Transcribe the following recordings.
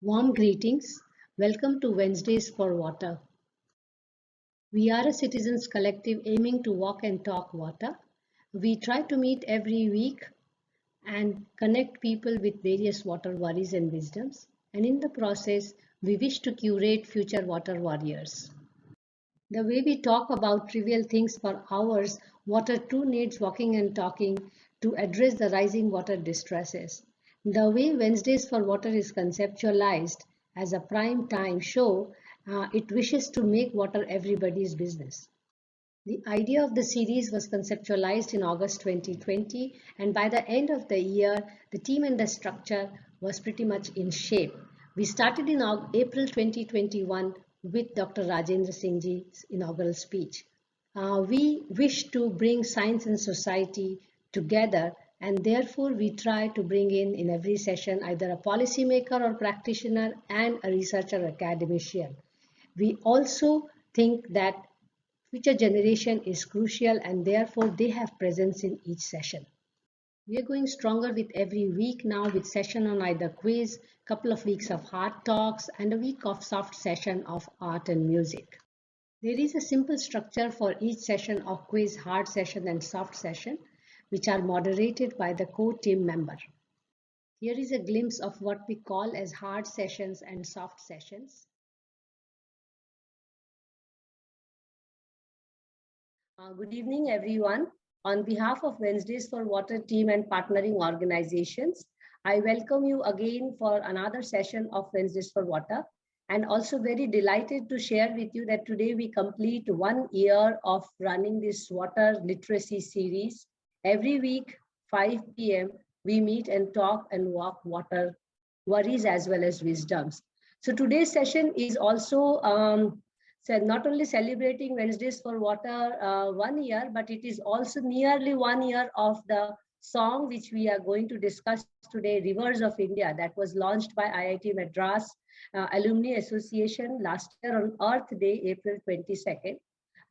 Warm greetings. Welcome to Wednesdays for Water. We are a citizens collective aiming to walk and talk water. We try to meet every week and connect people with various water worries and wisdoms. And in the process, we wish to curate future water warriors. The way we talk about trivial things for hours, water too needs walking and talking to address the rising water distresses. The way Wednesdays for Water is conceptualized as a prime time show, it wishes to make water everybody's business. The idea of the series was conceptualized in August 2020, and by the end of the year, the team and the structure was pretty much in shape. We started in April 2021 with Dr. Rajendra Singh's inaugural speech. We wish to bring science and society together, and therefore we try to bring in every session either a policymaker or practitioner and a researcher or academician. We also think that future generation is crucial and therefore they have presence in each session. We are going stronger with every week now with session on either quiz, couple of weeks of hard talks and a week of soft session of art and music. There is a simple structure for each session of quiz, hard session and soft session which are moderated by the core team member. Here is a glimpse of what we call as hard sessions and soft sessions. Good evening, everyone. On behalf of Wednesdays for Water team and partnering organizations, I welcome you again for another session of Wednesdays for Water, and also very delighted to share with you that today we complete 1 year of running this water literacy series. Every week, 5 p.m., we meet and talk and walk water worries as well as wisdoms. So today's session is also so not only celebrating Wednesdays for Water 1 year, but it is also nearly 1 year of the song which we are going to discuss today, Rivers of India, that was launched by IIT Madras Alumni Association last year on Earth Day, April 22nd,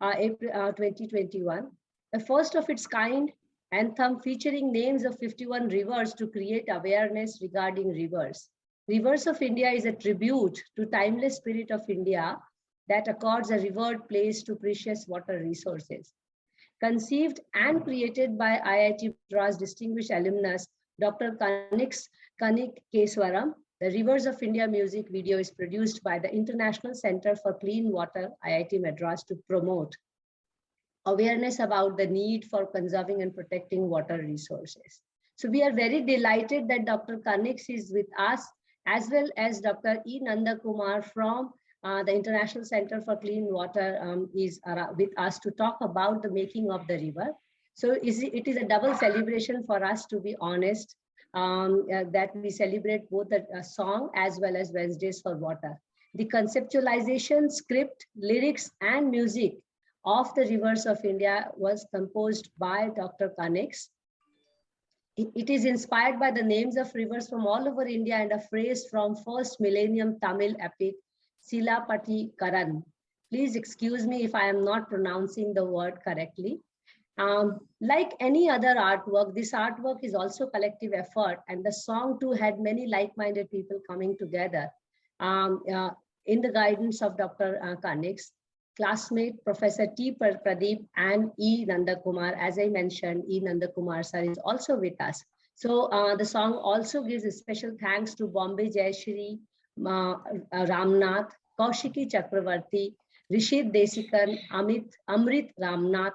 April 2021. The first of its kind anthem featuring names of 51 rivers to create awareness regarding rivers. Rivers of India is a tribute to timeless spirit of India that accords a revered place to precious water resources. Conceived and created by IIT Madras distinguished alumnus, Dr. Kannikeswaran, the Rivers of India music video is produced by the International Center for Clean Water, IIT Madras, to promote awareness about the need for conserving and protecting water resources. So we are very delighted that Dr. Kanniks is with us, as well as Dr. E Nandakumar from the International Center for Clean Water is with us to talk about the making of the river. So it is a double celebration for us, to be honest, that we celebrate both the song as well as Wednesdays for Water. The conceptualization, script, lyrics, and music of the Rivers of India was composed by Dr. Kanniks. It is inspired by the names of rivers from all over India and a phrase from first millennium Tamil epic, Silapati Karan. Please excuse me if I am not pronouncing the word correctly. Like any other artwork, this artwork is also collective effort, and the song too had many like-minded people coming together in the guidance of Dr. Kanniks, classmate Professor T. Pradeep and E. Nandakumar. As I mentioned, E. Nandakumar sir is also with us. So the song also gives a special thanks to Bombay Jayashri, Ramnath, Kaushiki Chakraborty, Rishit Desikan, Amrit Ramnath.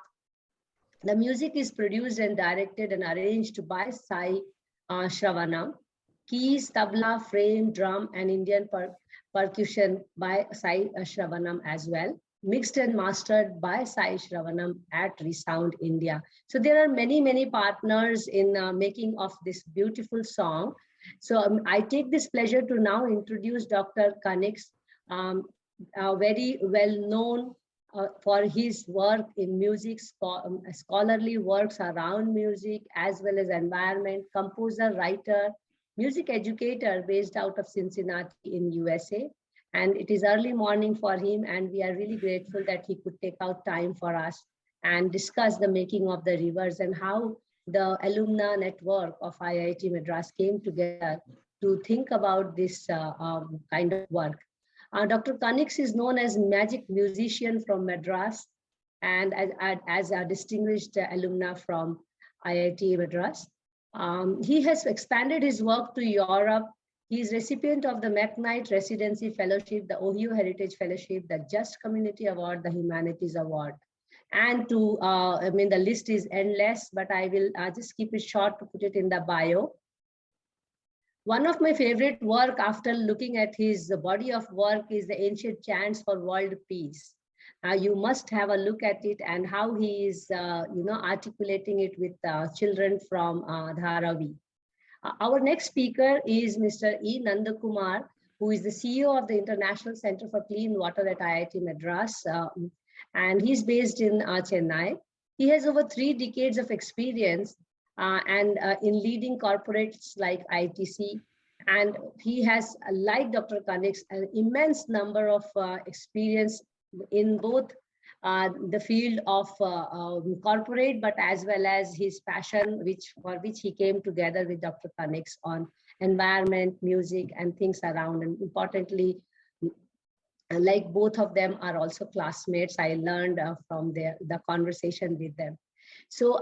The music is produced and directed and arranged by Sai Shravanam. Keys, tabla, frame, drum, and Indian percussion by Sai Shravanam as well. Mixed and mastered by Sai Shravanam at Resound India. So there are many partners in making of this beautiful song. So I take this pleasure to now introduce Dr. Kanniks, very well known for his work in music, scholarly works around music as well as environment, composer, writer, music educator based out of Cincinnati in USA. And it is early morning for him, and we are really grateful that he could take out time for us and discuss the making of the rivers and how the alumni network of IIT Madras came together to think about this kind of work. Dr. Kanniks is known as magic musician from Madras and as a distinguished alumna from IIT Madras. He has expanded his work to Europe. He is recipient of the McKnight Residency Fellowship, the Ohio Heritage Fellowship, the Just Community Award, the Humanities Award. And the list is endless, but I will just keep it short to put it in the bio. One of my favorite work after looking at his body of work is the Ancient Chants for World Peace. You must have a look at it and how he is, articulating it with children from Dharavi. Our next speaker is Mr. E Nandakumar, who is the CEO of the International Center for Clean Water at IIT Madras, and he's based in Chennai. He has over 3 decades of experience in leading corporates like ITC, and he has, like Dr. Kanniks, an immense number of experience in both the field of corporate, but as well as his passion, for which he came together with Dr. Kanniks on environment, music, and things around. And importantly, like both of them are also classmates, I learned from the conversation with them. So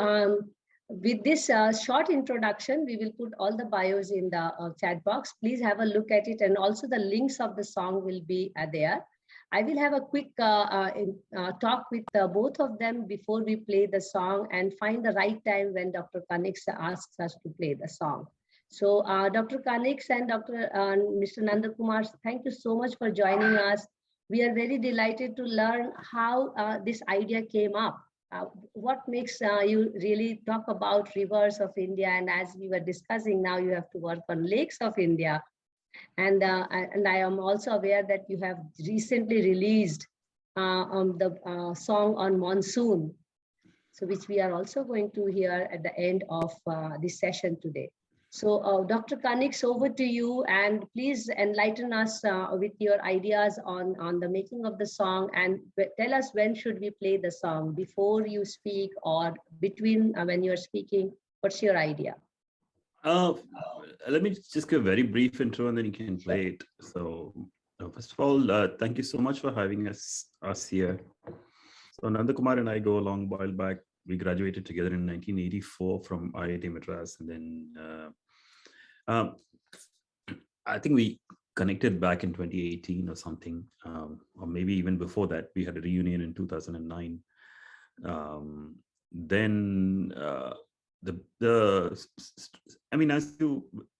with this short introduction, we will put all the bios in the chat box. Please have a look at it, and also the links of the song will be there. I will have a quick talk with both of them before we play the song and find the right time when Dr. Kanniks asks us to play the song. So Dr. Kanniks and Mr. Nandakumar, thank you so much for joining us. We are very delighted to learn how this idea came up. What makes you really talk about rivers of India? And as we were discussing, now you have to work on lakes of India. And I am also aware that you have recently released the song on monsoon, so which we are also going to hear at the end of this session today. So Dr. Kanniks, over to you, and please enlighten us with your ideas on the making of the song, and tell us when should we play the song, before you speak or between when you're speaking. What's your idea? Let me just give a very brief intro and then you can play it. So first of all, thank you so much for having us here. So Nandakumar and I go a long while back. We graduated together in 1984 from IIT Madras, and then I think we connected back in 2018 or something, or maybe even before that. We had a reunion in 2009.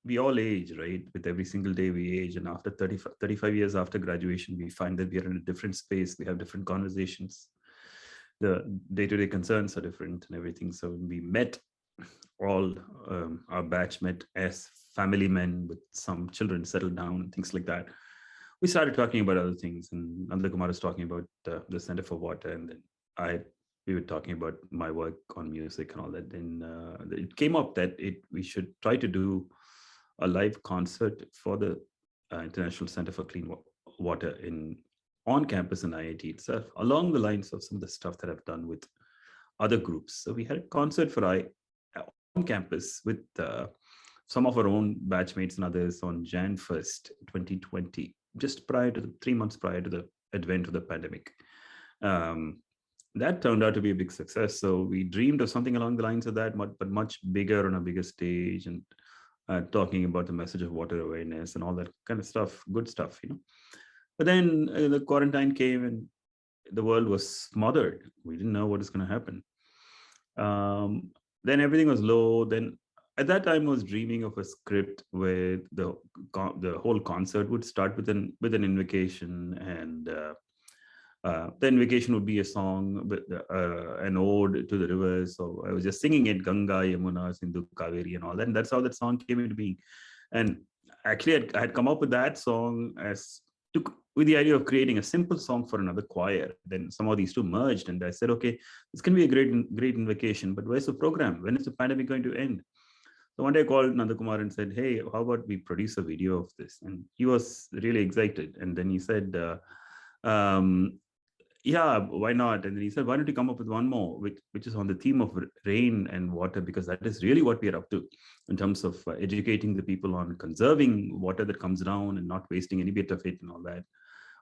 We all age, right? With every single day we age, and after 35 years after graduation, we find that we are in a different space. We have different conversations. The day-to-day concerns are different and everything. So we met, all our batch met as family men with some children settled down and things like that. We started talking about other things, and Nandakumar was talking about the Center for Water, and then we were talking about my work on music and all that. Then it came up that we should try to do a live concert for the International Center for Clean Water on campus in IIT itself, along the lines of some of the stuff that I've done with other groups. So we had a concert on campus with some of our own batchmates and others on Jan 1st, 2020, just 3 months prior to the advent of the pandemic. That turned out to be a big success. So we dreamed of something along the lines of that, but much bigger on a bigger stage, and talking about the message of water awareness and all that kind of stuff, good stuff, you know. But then the quarantine came and the world was smothered. We didn't know what was going to happen. Then everything was low. Then at that time, I was dreaming of a script where the whole concert would start with an invocation, and the invocation would be a song, an ode to the rivers. So I was just singing it, Ganga, Yamuna, Sindhu, Kaveri, and all that. And that's how that song came into being. And actually, I had come up with that song with the idea of creating a simple song for another choir. Then somehow these two merged, and I said, okay, this can be a great invocation, but where's the program? When is the pandemic going to end? So one day I called Nandakumar and said, hey, how about we produce a video of this? And he was really excited. And then he said, yeah, why not? And then he said, why don't you come up with one more, which is on the theme of rain and water, because that is really what we are up to in terms of educating the people on conserving water that comes down and not wasting any bit of it and all that,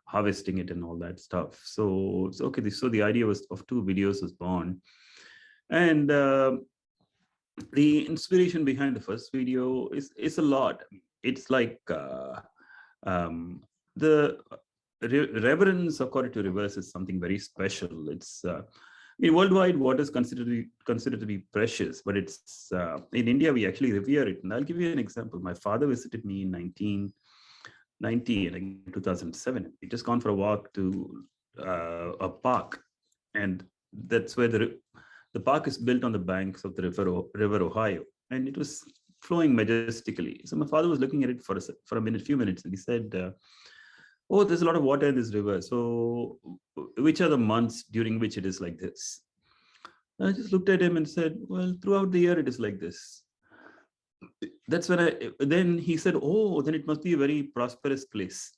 harvesting it and all that stuff. So okay, so the idea was of 2 videos was born. And the inspiration behind the first video is a lot. It's like the reverence according to rivers is something very special. It's worldwide, water is considered to be precious, but it's in India we actually revere it. And I'll give you an example. My father visited me in 1990 and 2007. We just gone for a walk to a park, and that's where the park is built on the banks of the river Ohio, and it was flowing majestically. So my father was looking at it for a few minutes, and he said, oh, there's a lot of water in this river. So which are the months during which it is like this? And I just looked at him and said, well, throughout the year, it is like this. That's when then he said, oh, then it must be a very prosperous place.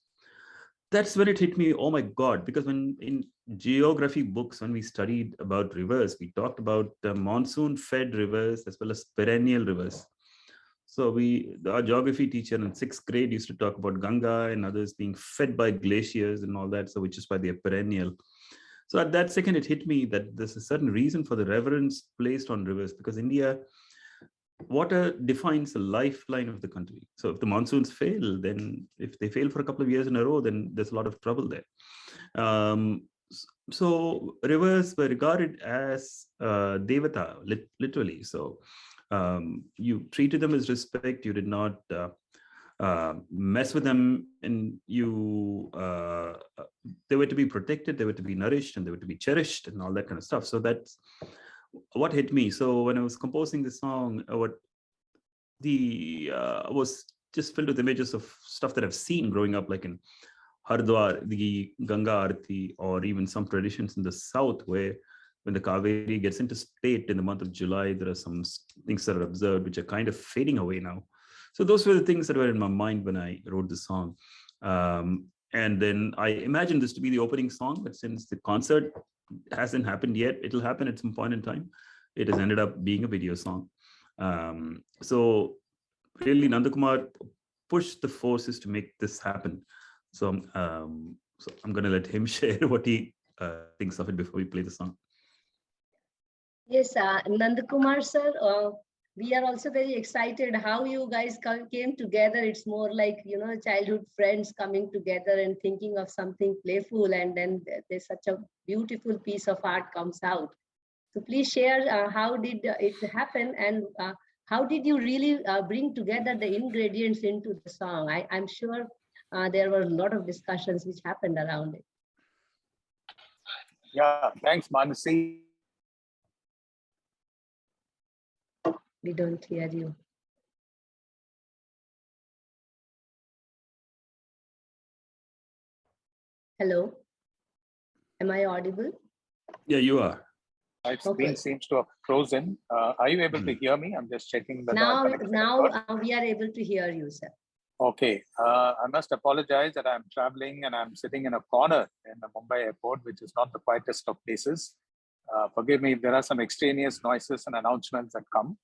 That's when it hit me, oh my God, because when in geography books, when we studied about rivers, we talked about monsoon-fed rivers as well as perennial rivers. So our geography teacher in 6th grade used to talk about Ganga and others being fed by glaciers and all that, so which is why they are perennial. So at that second, it hit me that there's a certain reason for the reverence placed on rivers, because India, water defines the lifeline of the country. So if the monsoons fail, then if they fail for a couple of years in a row, then there's a lot of trouble there. So rivers were regarded as devata, literally. So you treated them as respect. You did not mess with them, and they were to be protected, they were to be nourished, and they were to be cherished, and all that kind of stuff. So that's what hit me. So when I was composing the song, was just filled with images of stuff that I've seen growing up, like in Hardwar, the Ganga Aarti, or even some traditions in the south where when the Kaveri gets into state in the month of July, there are some things that are observed which are kind of fading away now. So those were the things that were in my mind when I wrote the song. And then I imagined this to be the opening song, but since the concert hasn't happened yet, it'll happen at some point in time. It has ended up being a video song. So really, Nandakumar pushed the forces to make this happen. So I'm going to let him share what he thinks of it before we play the song. Yes, Nandakumar sir, we are also very excited how you guys came together. It's more like, childhood friends coming together and thinking of something playful, and then there's such a beautiful piece of art comes out. So please share how did it happen, and how did you really bring together the ingredients into the song? I'm sure there were a lot of discussions which happened around it. Yeah, thanks, Mansee. We don't hear you. Hello, am I audible? Yeah, you are. My screen seems to have frozen. Are you able to hear me? I'm just checking the now we are able to hear you, sir. Okay, I must apologize that I'm traveling and I'm sitting in a corner in the Bombay airport, which is not the quietest of places. Forgive me if there are some extraneous noises and announcements that come.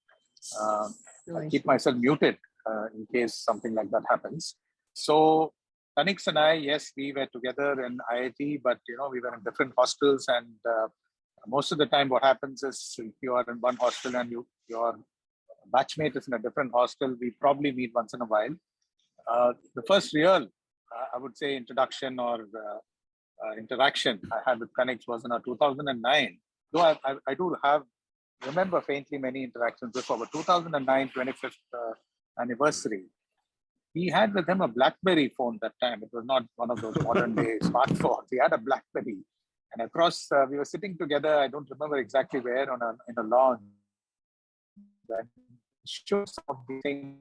I keep myself muted in case something like that happens. So Kanniks and I, yes, we were together in IIT, but we were in different hostels, and most of the time what happens is if you are in one hostel and your batchmate is in a different hostel, we probably meet once in a while. The first real, I would say, introduction or interaction I had with Kanniks was in 2009. Though I do remember faintly many interactions before, but 2009 25th anniversary, he had with him a BlackBerry phone that time. It was not one of those modern day smartphones. He had a BlackBerry, and across we were sitting together. I don't remember exactly where, in a lounge. That shows some of the things.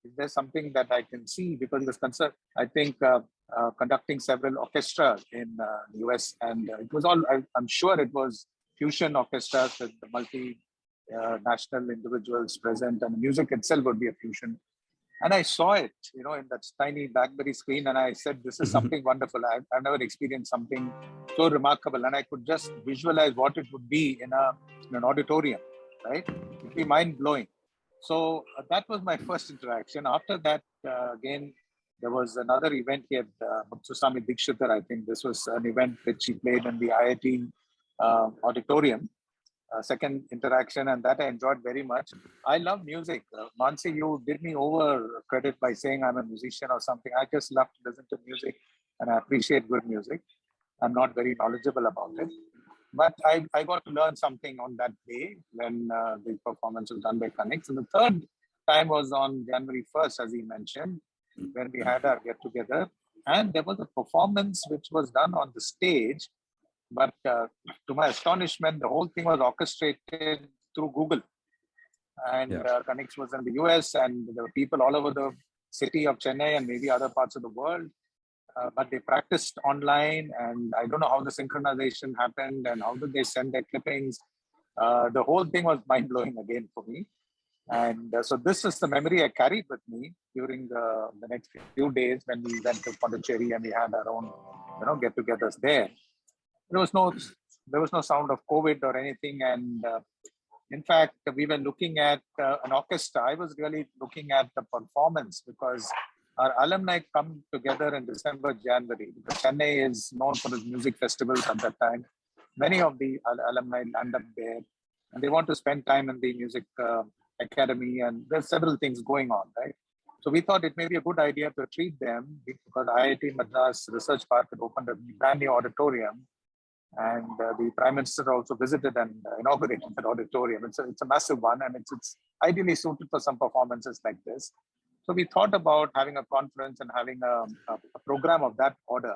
Is there something that I can see, because he was concerned, I think, conducting several orchestras in the US, and it was all, I'm sure it was fusion orchestras with the multi-national individuals present, and the music itself would be a fusion. And I saw it, in that tiny BlackBerry screen, and I said, this is something wonderful. I've never experienced something so remarkable. And I could just visualize what it would be in an auditorium, right? It'd be mind-blowing. So that was my first interaction. After that, again, there was another event here, Mutsuswamy Dikshitar, I think. This was an event which he played in the IIT auditorium. Second interaction, and that I enjoyed very much. I love music. Mansee, you did me over credit by saying I'm a musician or something. I just love to listen to music, and I appreciate good music. I'm not very knowledgeable about it, but I got to learn something on that day when the performance was done by Kanniks. And the third time was on January 1st, as he mentioned, when we had our get-together. And there was a performance which was done on the stage. But to my astonishment, the whole thing was orchestrated through Google. And Kanniks was in the US, and there were people all over the city of Chennai and maybe other parts of the world. But they practiced online, and I don't know how the synchronization happened and how did they send their clippings. The whole thing was mind-blowing again for me. And so this is the memory I carried with me during the next few days when we went to Pondicherry and we had our own get-togethers there. There was no sound of COVID or anything. And in fact, we were looking at an orchestra. I was really looking at the performance because our alumni come together in December, January, because Chennai is known for its music festivals at that time. Many of the alumni land up there, and they want to spend time in the music academy, and there's several things going on, right? So we thought it may be a good idea to treat them because IIT Madras Research Park had opened a brand new auditorium. And the Prime Minister also visited and inaugurated that auditorium. It's a massive one, and it's ideally suited for some performances like this. So we thought about having a conference and having a program of that order,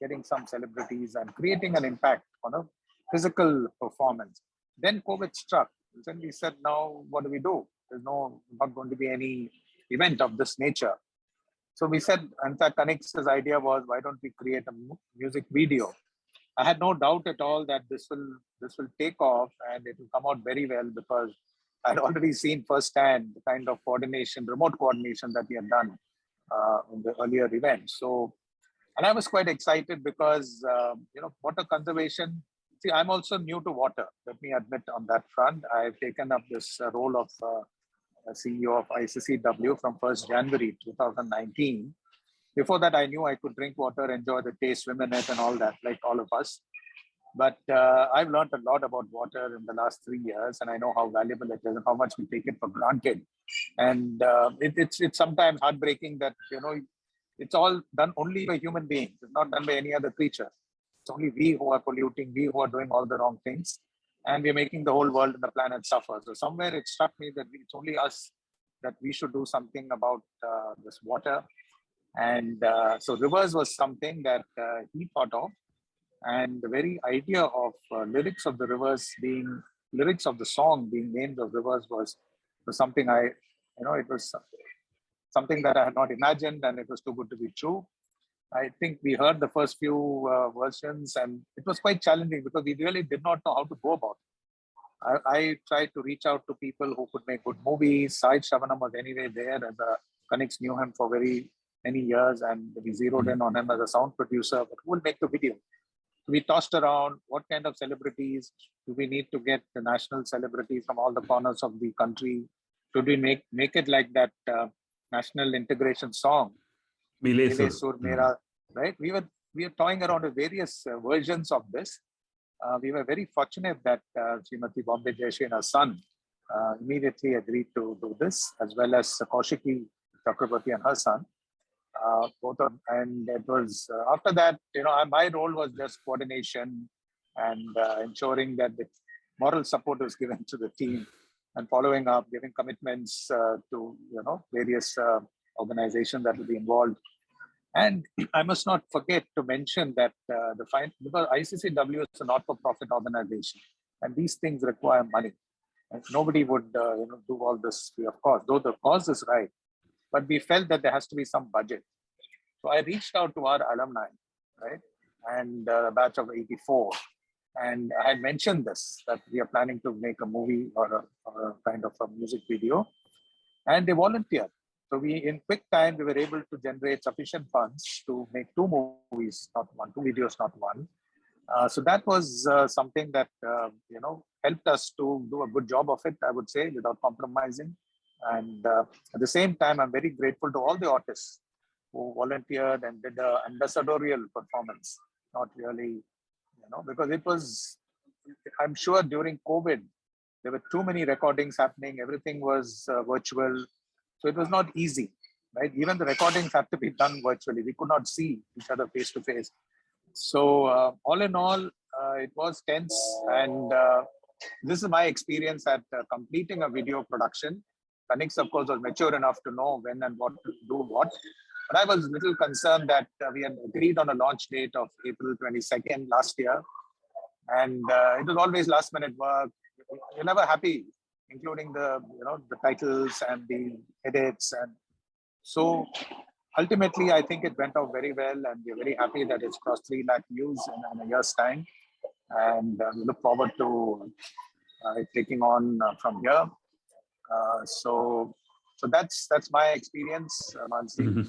getting some celebrities and creating an impact on a physical performance. Then COVID struck. Then we said, now what do we do? There's not going to be any event of this nature. So we said, in fact, Kanniks' idea was, why don't we create a music video? I had no doubt at all that this will take off and it will come out very well because I'd already seen firsthand the kind of coordination, remote coordination that we had done in the earlier events. So, and I was quite excited because, water conservation, see, I'm also new to water, let me admit on that front. I've taken up this role of CEO of ICCW from 1st January 2019. Before that, I knew I could drink water, enjoy the taste, swim in it and all that, like all of us. But I've learned a lot about water in the last 3 years, and I know how valuable it is and how much we take it for granted. And it's sometimes heartbreaking that, it's all done only by human beings. It's not done by any other creature. It's only we who are polluting, we who are doing all the wrong things. And we're making the whole world and the planet suffer. So somewhere it struck me that it's only us that we should do something about this water. And so rivers was something that he thought of. And the very idea of lyrics of the rivers being, lyrics of the song being names of rivers was something it was something that I had not imagined, and it was too good to be true. I think we heard the first few versions, and it was quite challenging because we really did not know how to go about it. I tried to reach out to people who could make good movies. Sai Shavanam was anyway there, and the Kanniks knew him for very many years, and we zeroed in on him as a sound producer, but who will make the video? We tossed around what kind of celebrities do we need to get, the national celebrities from all the corners of the country. Should we make it like that national integration song? Mile Sur Mera, right? We were toying around with various versions of this. We were very fortunate that Srimati Bombay Jayashri and her son immediately agreed to do this, as well as Kaushiki, Chakraborty and her son. And it was after that, my role was just coordination and ensuring that the moral support was given to the team and following up, giving commitments to various organizations that will be involved. And I must not forget to mention that because ICCW is a not-for-profit organization, and these things require money. And nobody would do all this free of cost, though the cause is right. But we felt that there has to be some budget. So I reached out to our alumni, right? And a batch of 84. And I had mentioned this, that we are planning to make a movie or a kind of a music video. And they volunteered. So in quick time, we were able to generate sufficient funds to make 2 movies, not one, 2 videos, not one. So that was something that, helped us to do a good job of it, I would say, without compromising. And at the same time, I'm very grateful to all the artists who volunteered and did an ambassadorial performance, not really, because it was, I'm sure during COVID, there were too many recordings happening. Everything was virtual. So it was not easy, right? Even the recordings had to be done virtually. We could not see each other face to face. So all in all, it was tense. And this is my experience at completing a video production. Kanniks, of course, was mature enough to know when and what to do what. But I was a little concerned that we had agreed on a launch date of April 22nd last year. And it was always last minute work. You're never happy, including the titles and the edits. And so ultimately, I think it went out very well, and we're very happy that it's crossed 3 lakh views in a year's time. And we look forward to taking on from here. So that's my experience, Mansee.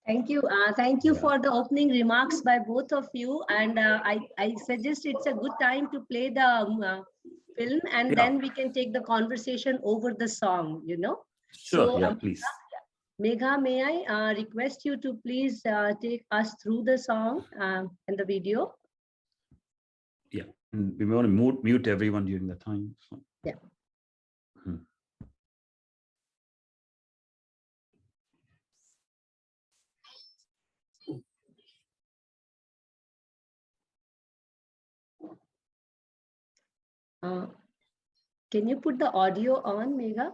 Thank you. Thank you for the opening remarks by both of you. And I suggest it's a good time to play the film, and then we can take the conversation over the song, Sure, So, please. Megha, may I request you to please take us through the song and the video? Yeah, and we want to mute everyone during that time. So. Yeah. Can you put the audio on, Megha?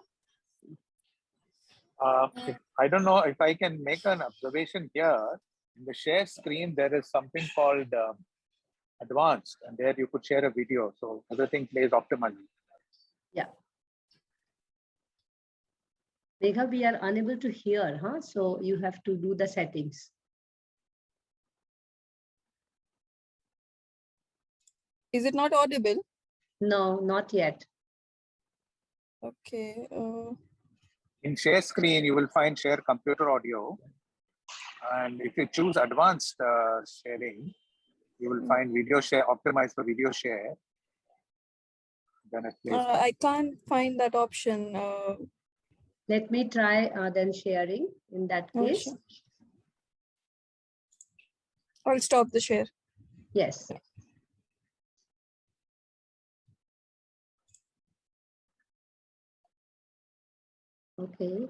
I don't know if I can make an observation here. In the share screen, there is something called advanced, and there you could share a video. So everything plays optimally. Yeah. Megha, we are unable to hear, so you have to do the settings. Is it not audible? No, not yet. Okay. In share screen, you will find share computer audio. And if you choose advanced sharing, you will find video share, optimized for video share. Then it plays. I can't find that option. Let me try then sharing in that case. Sure. I'll stop the share. Yes. Okay.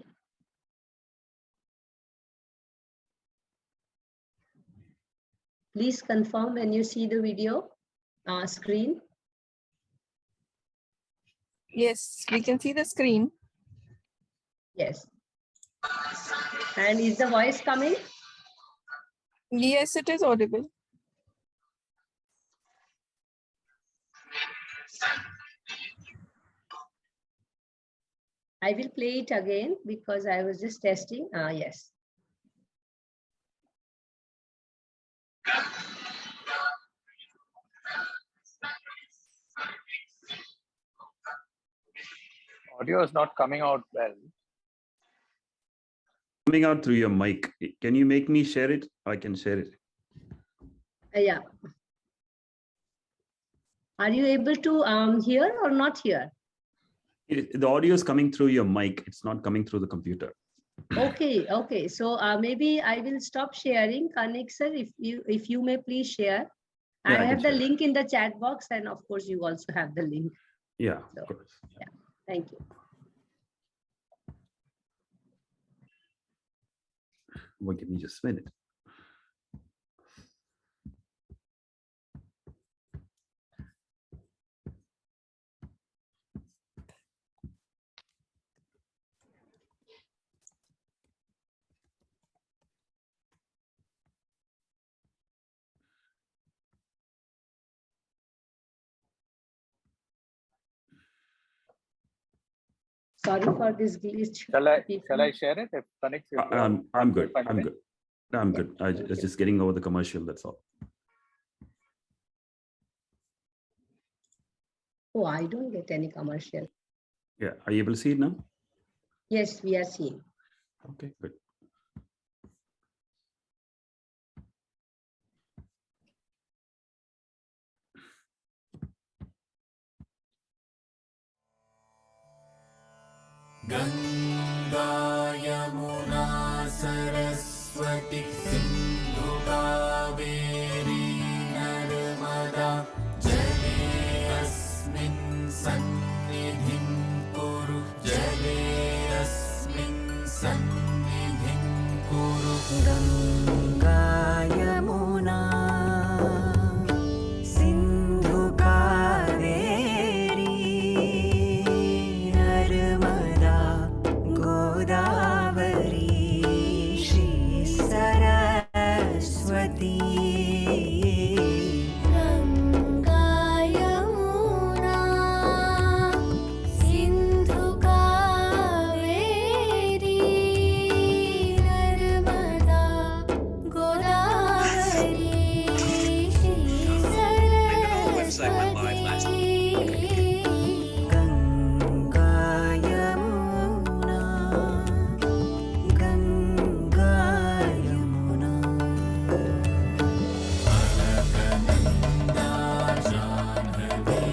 Please confirm when you see the video screen. Yes, we can see the screen. Yes. And is the voice coming? Yes, it is audible. I will play it again because I was just testing. Yes. Audio is not coming out well. Coming out through your mic. Can you make me share it? I can share it. Yeah. Are you able to hear or not hear? The audio is coming through your mic. It's not coming through the computer. Okay. Okay. So maybe I will stop sharing. Kanniks sir, if you may please share. Yeah, I have the share. link in the chat box, and of course you also have the link. Yeah, so, of course. Yeah. Thank you. Well, give me just a minute. Sorry for this glitch. Shall I share it? If Kanniks, I'm good. I'm good. I'm good. I was just getting over the commercial. That's all. Oh, I don't get any commercial. Yeah. Are you able to see it now? Yes, we are seeing. Okay, good. Ganga Yamuna Saraswati Sindhu Kaveri Narmada Jale Asmin Sannidhim Kuru Jale Asmin Sannidhim Kuru Ganga Yamuna Sindhu Kaveri Narmada Godavari Shri Saraswati Ganga Yamuna Sindhu Kaveri Narmada Godavari Shri Saraswati Ganga Yamuna Ganga Yamuna Alakananda Janhavi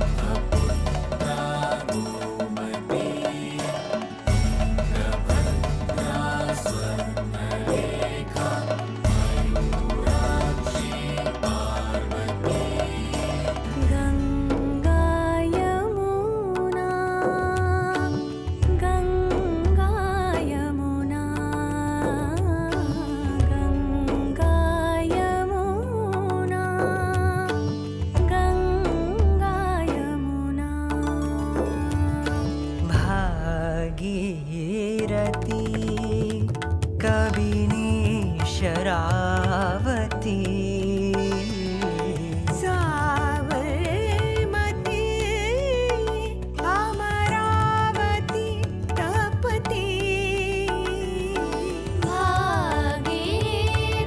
Brahmaputra Gomati Indrabhadra Swarnarekha Mayurakshi Parvati Ganga Yamuna Ganga Yamuna Ganga Yamuna Ganga Yamuna Bhagirati Kabini Sharavati Sabarmati Amaravati Tapati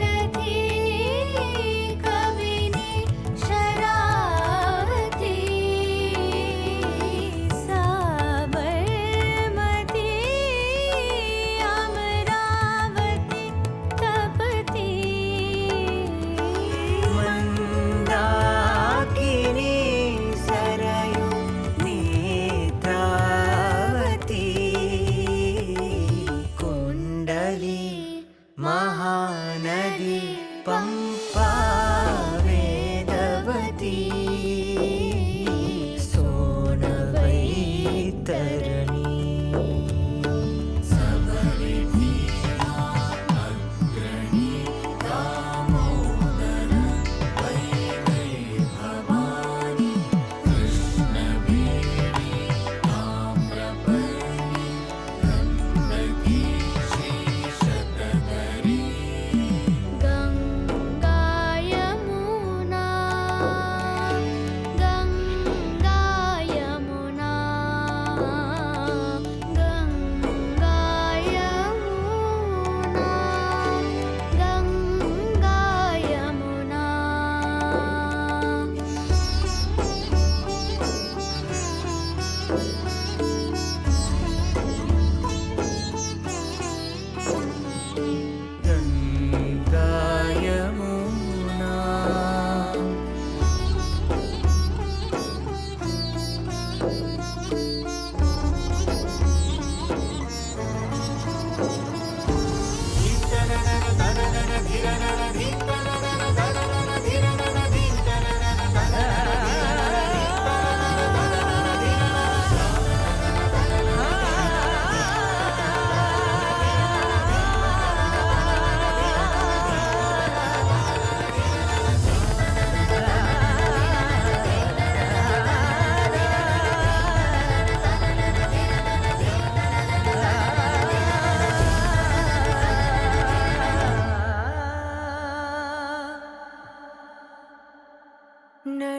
Bhagirati Kabini Sharavati Sabarmati Amaravati Tapati Mandakini Sarayu Netravati Kundali Mahanadi Pampa Vedavati Sonavaitarani Sabaridhina Agrani Damodara Vaivai Bhavani Krishnaveri Amrapani Gandaki Shri Shatadari Ganga Yamuna Ganga Yamuna Ganga Yamuna Ganga Yamuna Ganga Yamuna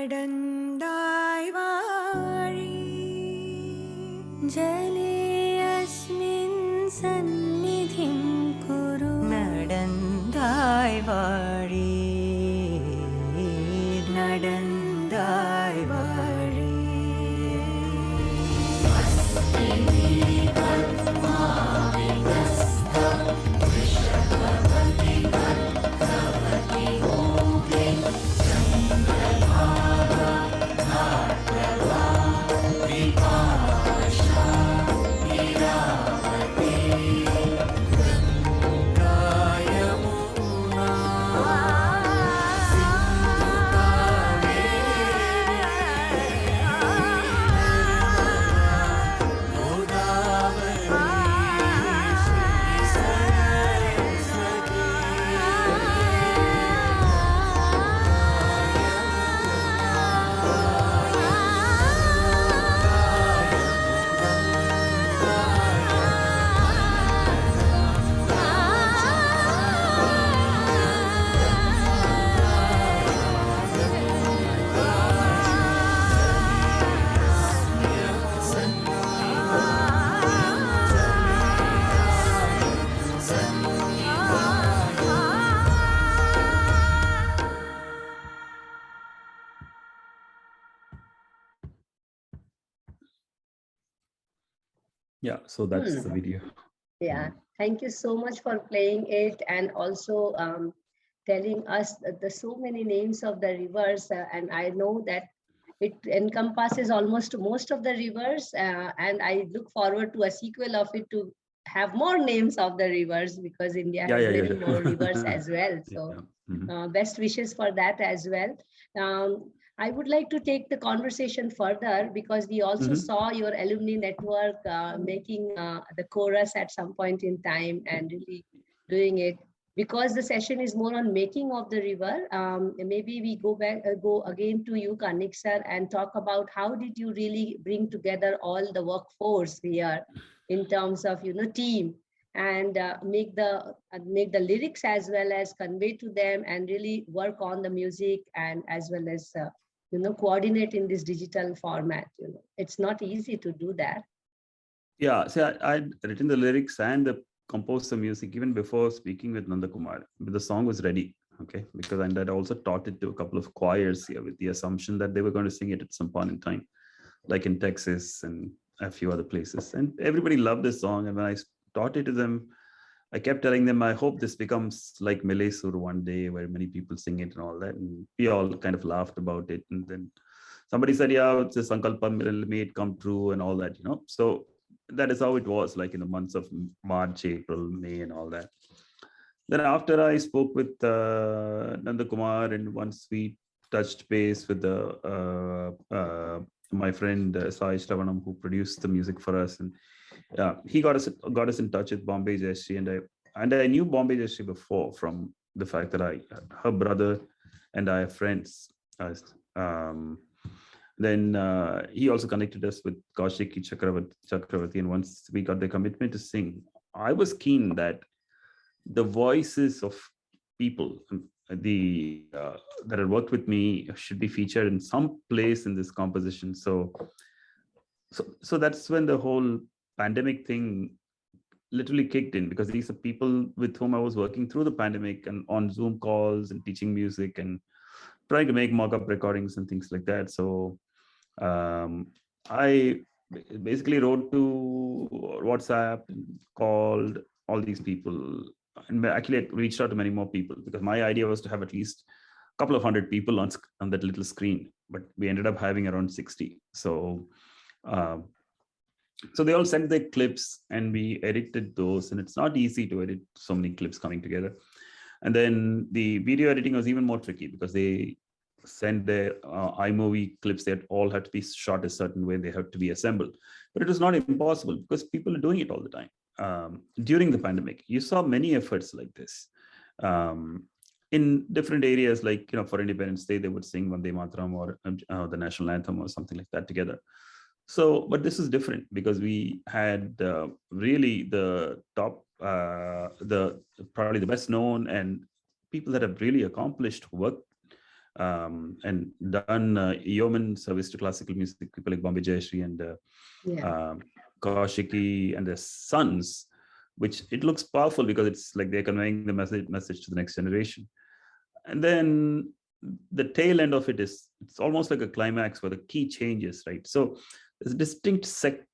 Nadanthai Vazhi ஜலே Azmin சந்நிதிம் Guru Nadanthai Vazhi Nadanthai Vazhi Yeah, so that's the video. Yeah, thank you so much for playing it, and also telling us the so many names of the rivers. And I know that it encompasses almost most of the rivers, and I look forward to a sequel of it to have more names of the rivers, because India has many more rivers as well. So best wishes for that as well. I would like to take the conversation further, because we also saw your alumni network making the chorus at some point in time and really doing it. Because the session is more on making of the river, maybe we go again to you, Kanniks sir, and talk about how did you really bring together all the workforce here in terms of team, and make the lyrics as well as convey to them, and really work on the music, and as well as coordinate in this digital format. It's not easy to do that. Yeah, see, I'd written the lyrics and composed the music even before speaking with Nandakumar. The song was ready, okay, because I'd also taught it to a couple of choirs here with the assumption that they were going to sing it at some point in time, like in Texas and a few other places. And everybody loved this song. And when I taught it to them, I kept telling them, I hope this becomes like Mele Sur one day, where many people sing it and all that. And we all kind of laughed about it. And then somebody said, yeah, it's a Sankalpa, may it come true and all that, So that is how it was, like in the months of March, April, May and all that. Then after I spoke with Nandakumar, and once we touched base with my friend Jayashri, who produced the music for us, and he got us in touch with Bombay Jayashri, and I knew Bombay Jayashri before from the fact that her brother and I are friends. Then he also connected us with Kaushiki, Chakraborty, and once we got the commitment to sing, I was keen that the voices of people that had worked with me should be featured in some place in this composition. So that's when the whole pandemic thing literally kicked in, because these are people with whom I was working through the pandemic and on Zoom calls and teaching music and trying to make mock-up recordings and things like that. So I basically wrote to WhatsApp and called all these people, and actually I reached out to many more people, because my idea was to have at least a couple of hundred people on that little screen, but we ended up having around 60. So they all sent their clips and we edited those, and it's not easy to edit so many clips coming together. And then the video editing was even more tricky, because they send their iMovie clips that all had to be shot a certain way, they have to be assembled. But it was not impossible, because people are doing it all the time. During the pandemic, you saw many efforts like this in different areas, like for Independence Day they would sing Vande Mataram or the national anthem or something like that together. So, but this is different, because we had really the top, probably the best known and people that have really accomplished work and done yeoman service to classical music, people like Bombay Jayashri and Kaushiki and their sons, which it looks powerful because it's like they're conveying the message to the next generation. And then the tail end of it is, it's almost like a climax where the key changes, right? So there's distinct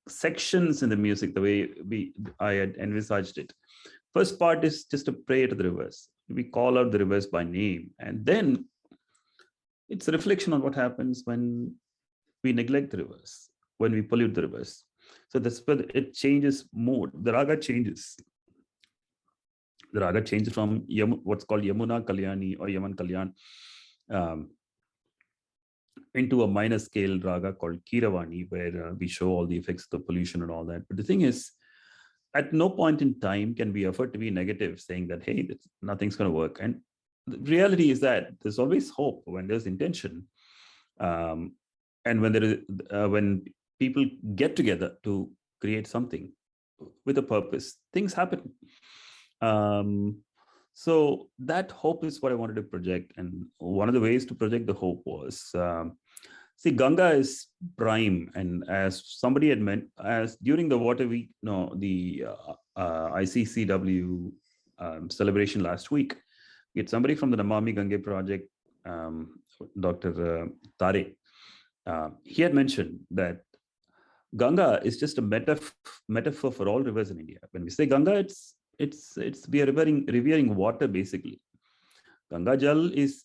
sections in the music, the way I had envisaged it. First part is just a prayer to the rivers. We call out the rivers by name, and then it's a reflection on what happens when we neglect the rivers, when we pollute the rivers. So that's where it changes mood. The raga changes. The raga changes from what's called Yamuna Kalyani or Yaman Kalyan into a minor scale raga called Kiravani, where we show all the effects of the pollution and all that. But the thing is, at no point in time can we afford to be negative, saying that, hey, nothing's going to work. And the reality is that there's always hope when there's intention. And when people get together to create something with a purpose, things happen. So that hope is what I wanted to project. And one of the ways to project the hope was, see, Ganga is prime. And as somebody had meant, as during the Water Week, the ICCW celebration last week, we had somebody from the Namami Gange project, Dr. Tare. He had mentioned that Ganga is just a metaphor for all rivers in India. When we say Ganga, we are revering water basically. Ganga Jal is,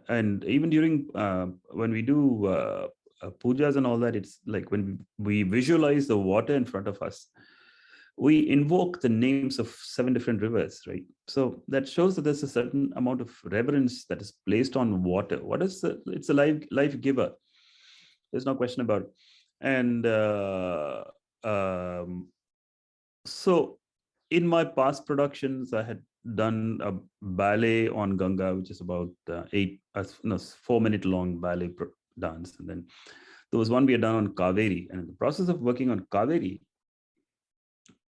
and even during when we do pujas and all that, it's like when we visualize the water in front of us, we invoke the names of 7 different rivers, right? So that shows that there's a certain amount of reverence that is placed on water. It's a life giver. There's no question about it. And so in my past productions, I had done a ballet on Ganga, which is about 4-minute long ballet dance. And then there was one we had done on Kaveri. And in the process of working on Kaveri,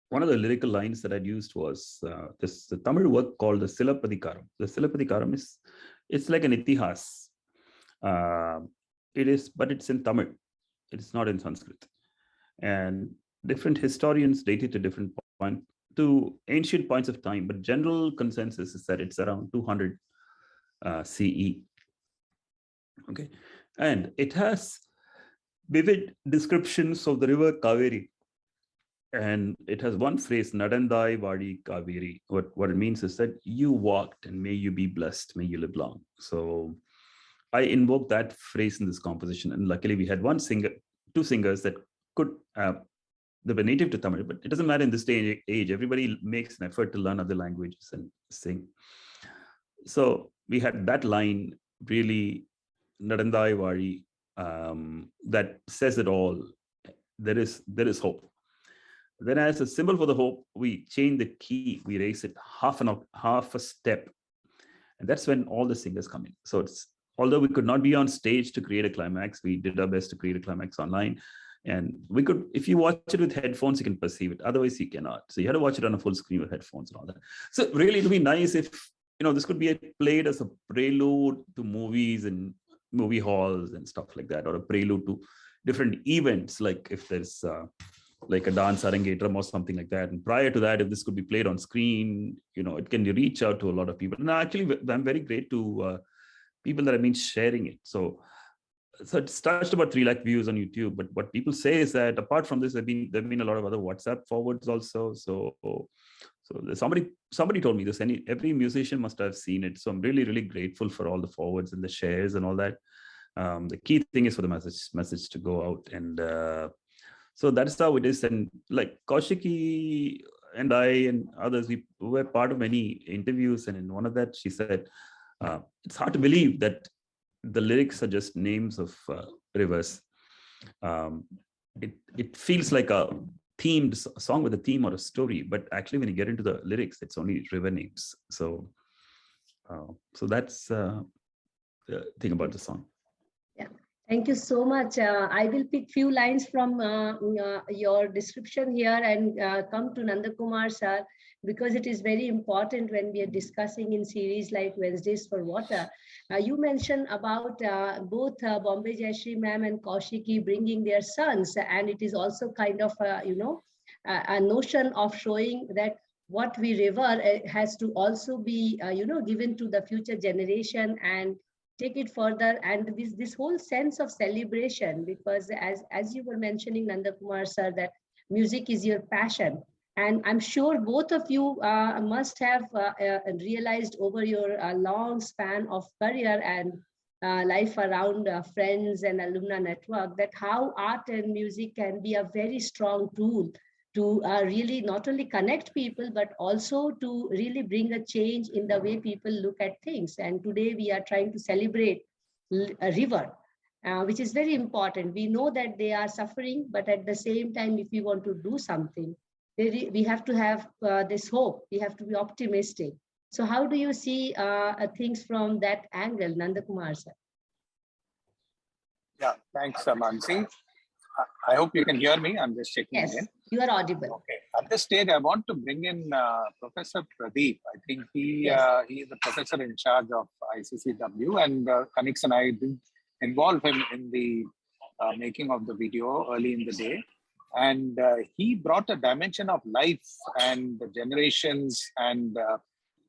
one of the lyrical lines that I'd used was the Tamil work called the Silapadikaram. The Silapadikaram it's like an itihas. But it's in Tamil. It's not in Sanskrit. And different historians date it to ancient points of time, but general consensus is that it's around 200 CE. Okay, and it has vivid descriptions of the river Kaveri. And it has one phrase, Nadandai Vadi Kaveri. What it means is that you walked and may you be blessed, may you live long. So I invoked that phrase in this composition. And luckily we had 2 singers that could, they were native to Tamil, but it doesn't matter in this day and age. Everybody makes an effort to learn other languages and sing. So we had that line, really, Nadandai Vadi, that says it all. There is hope. Then as a symbol for the hope, we change the key, we raise it half a step. And that's when all the singers come in. So although we could not be on stage to create a climax, we did our best to create a climax online. And we could, if you watch it with headphones, you can perceive it. Otherwise you cannot. So you had to watch it on a full screen with headphones and all that. So really it'd be nice if, this could be played as a prelude to movies and movie halls and stuff like that, or a prelude to different events, like if there's like a dance arangetram or something like that. And prior to that, if this could be played on screen, it can reach out to a lot of people. And actually, I'm very grateful to people that have been sharing it. So it's touched about 3 lakh views on YouTube. But what people say is that apart from this, there've been a lot of other WhatsApp forwards also. So somebody told me this. Every musician must have seen it. So I'm really, really grateful for all the forwards and the shares and all that. The key thing is for the message to go out. And so that's how it is. And like Kaushiki and I and others, we were part of many interviews. And in one of that, she said, it's hard to believe that the lyrics are just names of rivers. It feels like a themed song with a theme or a story, but actually when you get into the lyrics, it's only river names. So that's the thing about the song. Yeah. Thank you so much. I will pick few lines from your description here and come to Nandakumar sir, because it is very important when we are discussing in series like Wednesdays for Water. You mentioned about both Bombay Jayashri ma'am and Kaushiki bringing their sons, and it is also kind of a notion of showing that what we revere has to also be given to the future generation and take it further. And this whole sense of celebration, because as you were mentioning, Nandakumar sir, that music is your passion. And I'm sure both of you must have realized over your long span of career and life around friends and alumni network, that how art and music can be a very strong tool to really not only connect people, but also to really bring a change in the way people look at things. And today we are trying to celebrate a river, which is very important. We know that they are suffering, but at the same time, if we want to do something, we have to have this hope. We have to be optimistic. So how do you see things from that angle, Nandakumar sir? Yeah, thanks, Mansee. I hope you can hear me. I'm just checking Yes, in. you are audible. Okay. At this stage, I want to bring in Professor Pradeep. I think he is the professor in charge of ICCW, and Kanniks and I did involve him in the making of the video early in the day. And he brought a dimension of life and the generations and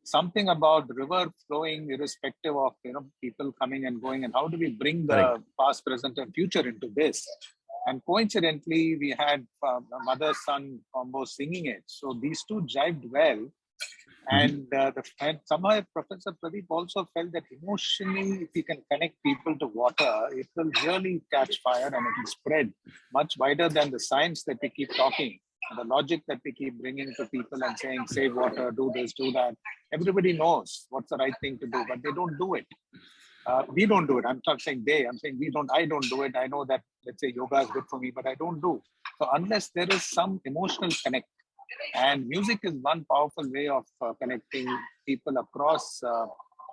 something about river flowing irrespective of people coming and going, and how do we bring the past, present, and future into this? And coincidentally, we had mother-son combo singing it. So these two jived well. And, and somehow Professor Pradeep also felt that emotionally, if we can connect people to water, it will really catch fire and it will spread much wider than the science that we keep talking. And the logic that we keep bringing to people and saying, save water, do this, do that. Everybody knows what's the right thing to do, but they don't do it. We don't do it. I'm not saying they, I'm saying we don't, I don't do it. I know that, let's say yoga is good for me, but I don't do. So unless there is some emotional connect, and music is one powerful way of connecting people across,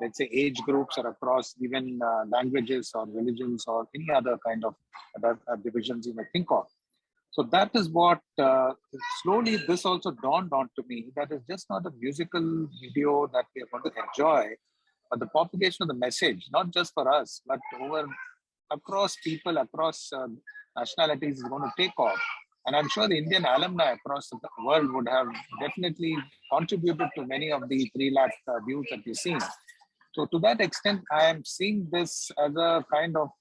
let's say, age groups or across even languages or religions or any other kind of divisions you may think of. So that is what slowly this also dawned on to me, that is just not a musical video that we are going to enjoy, but the propagation of the message, not just for us, but across people, across nationalities is going to take off. And I'm sure the Indian alumni across the world would have definitely contributed to many of the 3 lakh views that we've seen. So to that extent, I am seeing this as a kind of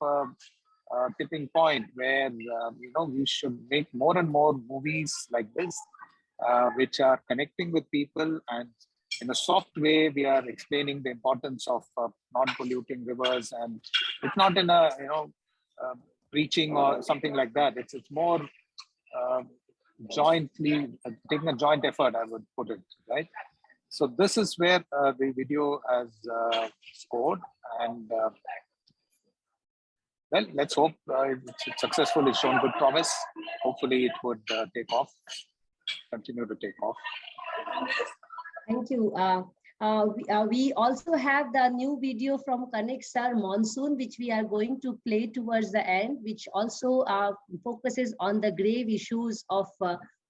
tipping point where, we should make more and more movies like this, which are connecting with people, and in a soft way, we are explaining the importance of non-polluting rivers, and it's not in a, preaching or something like that. It's more jointly taking a joint effort, I would put it, right? So this is where the video has scored, and well, let's hope it's successful. It's shown good promise. Hopefully it would take off, continue to take off. Thank you. We also have the new video from Kanniks sir, Monsoon, which we are going to play towards the end, which also focuses on the grave issues of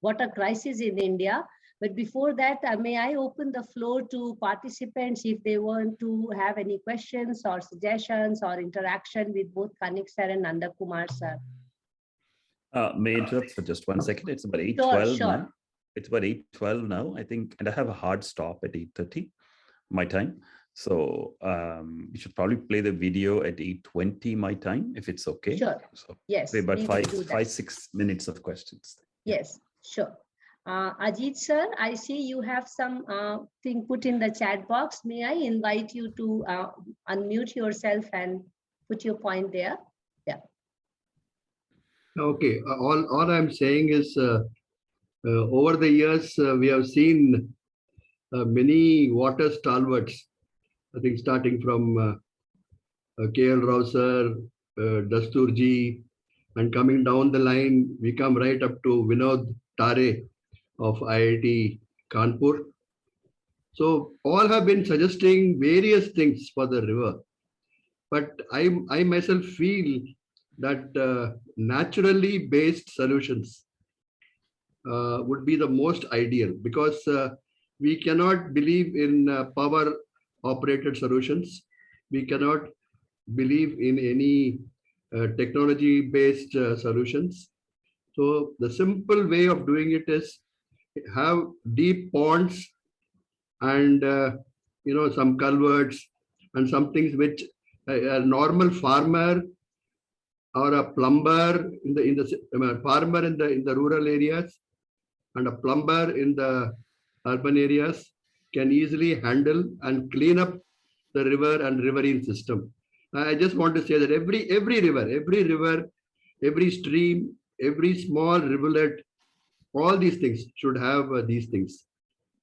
water crisis in India. But before that, may I open the floor to participants if they want to have any questions or suggestions or interaction with both Kanniks sir and Nandakumar sir. May I interrupt for just 1 second? It's about 8:12 sure. now. It's about 8:12 now, I think, and I have a hard stop at 8:30 my time. So we should probably play the video at 8:20 my time, if it's okay. Sure. So Yes. play about 5-6 minutes of questions. Yes, sure. Ajit sir, I see you have some thing put in the chat box. May I invite you to unmute yourself and put your point there? Yeah. Okay. All I'm saying is over the years, we have seen many water stalwarts, I think starting from KL Rao sir, Dasturji, and coming down the line, we come right up to Vinod Tare of IIT Kanpur. So all have been suggesting various things for the river. But I myself feel that naturally based solutions would be the most ideal, because we cannot believe in power operated solutions. We cannot believe in any technology based solutions. So the simple way of doing it is have deep ponds and some culverts and some things which a normal farmer or a plumber in the farmer in the rural areas and a plumber in the urban areas can easily handle and clean up the river and riverine system. I just want to say that every river, every stream, every small rivulet, all these things should have these things.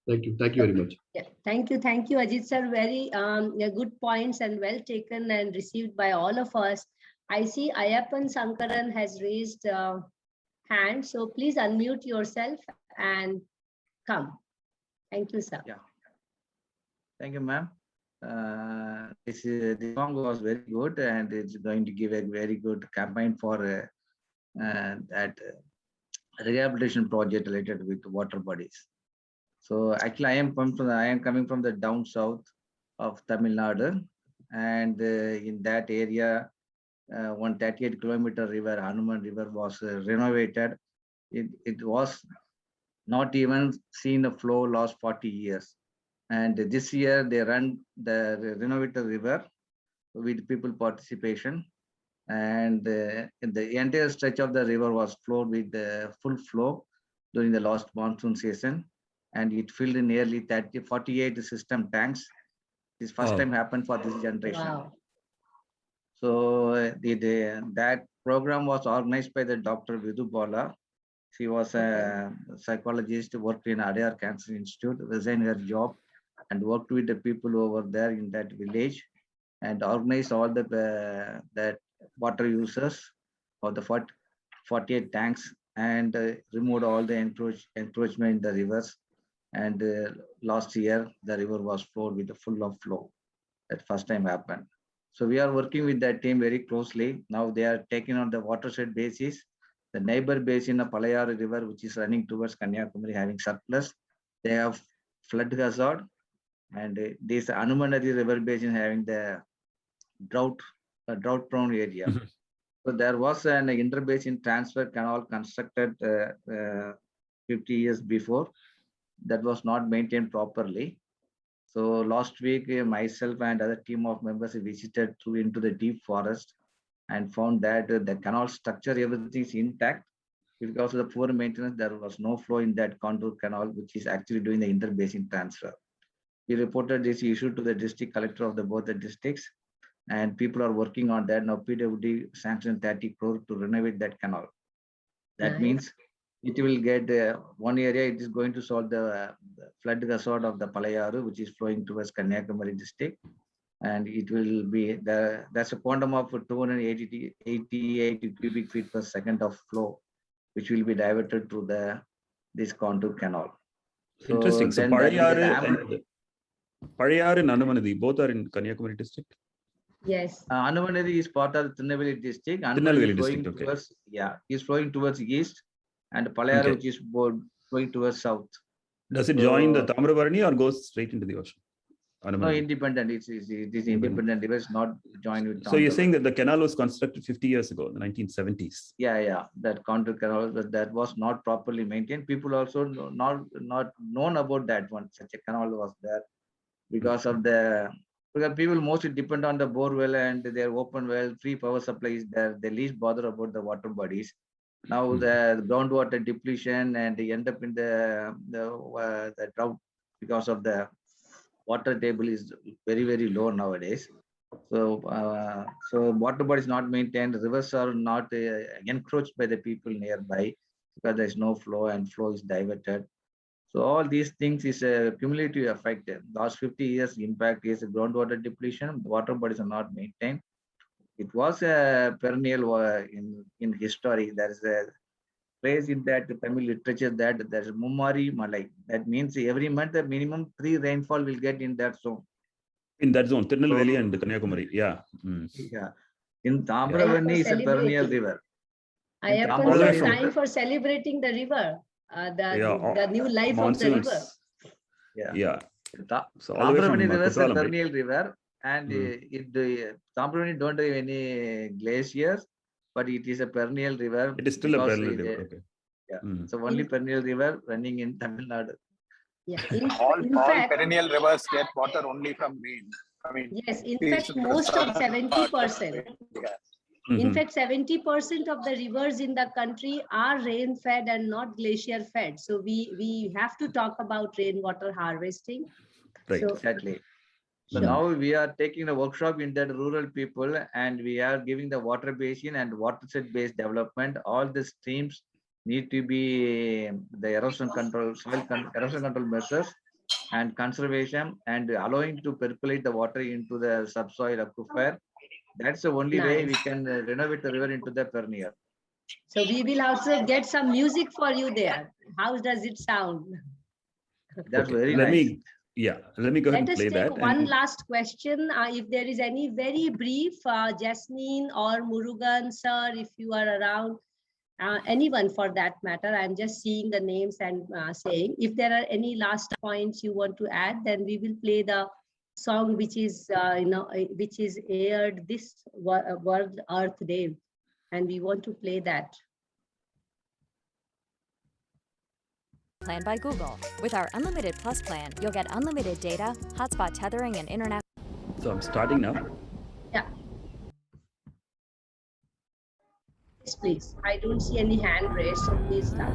Thank you very much. Yeah, thank you, Ajit sir. Very good points and well taken and received by all of us. I see Ayappan Sankaran has raised hand, so please unmute yourself and come. Thank you, sir. Yeah. Thank you, ma'am. The song was very good, and it's going to give a very good campaign for that rehabilitation project related with water bodies. So actually, I am coming from the down south of Tamil Nadu, and in that area, 138-kilometer river, Hanuman River, was renovated. It was not even seen a flow last 40 years. And this year they run the renovated river with people participation. and the entire stretch of the river was flowed with the full flow during the last monsoon season, and it filled nearly 48 system tanks. This first Wow. time happened for this generation. Wow. So that program was organized by the Dr. Vidhu Bala. She was a psychologist, worked in Adyar Cancer Institute, resigned her job, and worked with the people over there in that village, and organized all the that water users of the 48 tanks, and removed all the encroachment in the rivers. And last year, the river was flowed with the full of flow. That first time happened. So we are working with that team very closely. Now they are taking on the watershed basis. The neighbor basin of Palayar River, which is running towards Kanyakumari, having surplus. They have flood hazard. And this Anumanadi River basin having the drought-prone area. So there was an interbasin transfer canal constructed 50 years before. That was not maintained properly. So last week, myself and other team of members visited into the deep forest and found that the canal structure, everything is intact. Because of the poor maintenance, there was no flow in that contour canal, which is actually doing the interbasin transfer. We reported this issue to the district collector of both the districts, and people are working on that. Now PWD sanctioned 30 crore to renovate that canal. That means it will get one area, it is going to solve the flood hazard of the Palayaru, which is flowing towards Kanyakumari district. And it will be, that's a quantum of 288 cubic feet per second of flow, which will be diverted to this contour canal. Interesting. So Palayaru and Anumanadi, both are in Kanyakumari district? Yes. Anumanadi is part of the Tirunelveli district. Tirunelveli district, okay. Towards, is flowing towards east, and Palayaru, which is flowing towards south. Does it join the Tamrabarani or goes straight into the ocean? No, independent. It is independent. It was not joined with. So you're saying that the canal was constructed 50 years ago, the 1970s? Yeah. That contour canal that was not properly maintained. People also not known about that one. Such a canal was there because people mostly depend on the bore well and their open well, free power supply is there. They least bother about the water bodies. Now the groundwater depletion, and they end up in the drought because of the water table is very, very low nowadays. So water body is not maintained. Rivers are not encroached by the people nearby because there is no flow, and flow is diverted. So all these things is a cumulative effect. Last 50 years impact is groundwater depletion. The water bodies are not maintained. It was a perennial in history. There is a phrase in that Tamil literature that there is Mummari Malai. That means every month the minimum 3 rainfall will get in that zone. In that zone, Tirunelveli and Kanyakumari, yeah. Yeah. In Tamravani is a perennial river. It's time for celebrating the river, the new life monsoons of the river. Yeah. So Tamravani river is a perennial river, and Tamravani don't have any glaciers, but it is a perennial river. It is still a perennial river. Okay. Yeah. So only perennial river running in Tamil Nadu. Yeah. All perennial rivers get water only from rain. I mean, yes, in fact, most of 70%. In fact, 70% of the rivers in the country are rain-fed and not glacier-fed. So we have to talk about rainwater harvesting. Right. So, exactly. So now we are taking a workshop in that rural people, and we are giving the water basin and watershed-based development. All the streams need to be the erosion control, erosion control measures, and conservation, and allowing to percolate the water into the subsoil aquifer. That's the only way we can renovate the river into the perennial. So we will also get some music for you there. How does it sound? That's very nice. Let me go ahead and play that. Let us take one last question. If there is any very brief, Jasmine or Murugan sir, if you are around, anyone for that matter, I'm just seeing the names and saying, if there are any last points you want to add, then we will play the song which is which is aired this World Earth Day, and we want to play that. Plan by Google. With our Unlimited Plus plan, you'll get unlimited data, hotspot tethering, and internet. So I'm starting now. Yeah. Yes, please. I don't see any hand raised, so please start.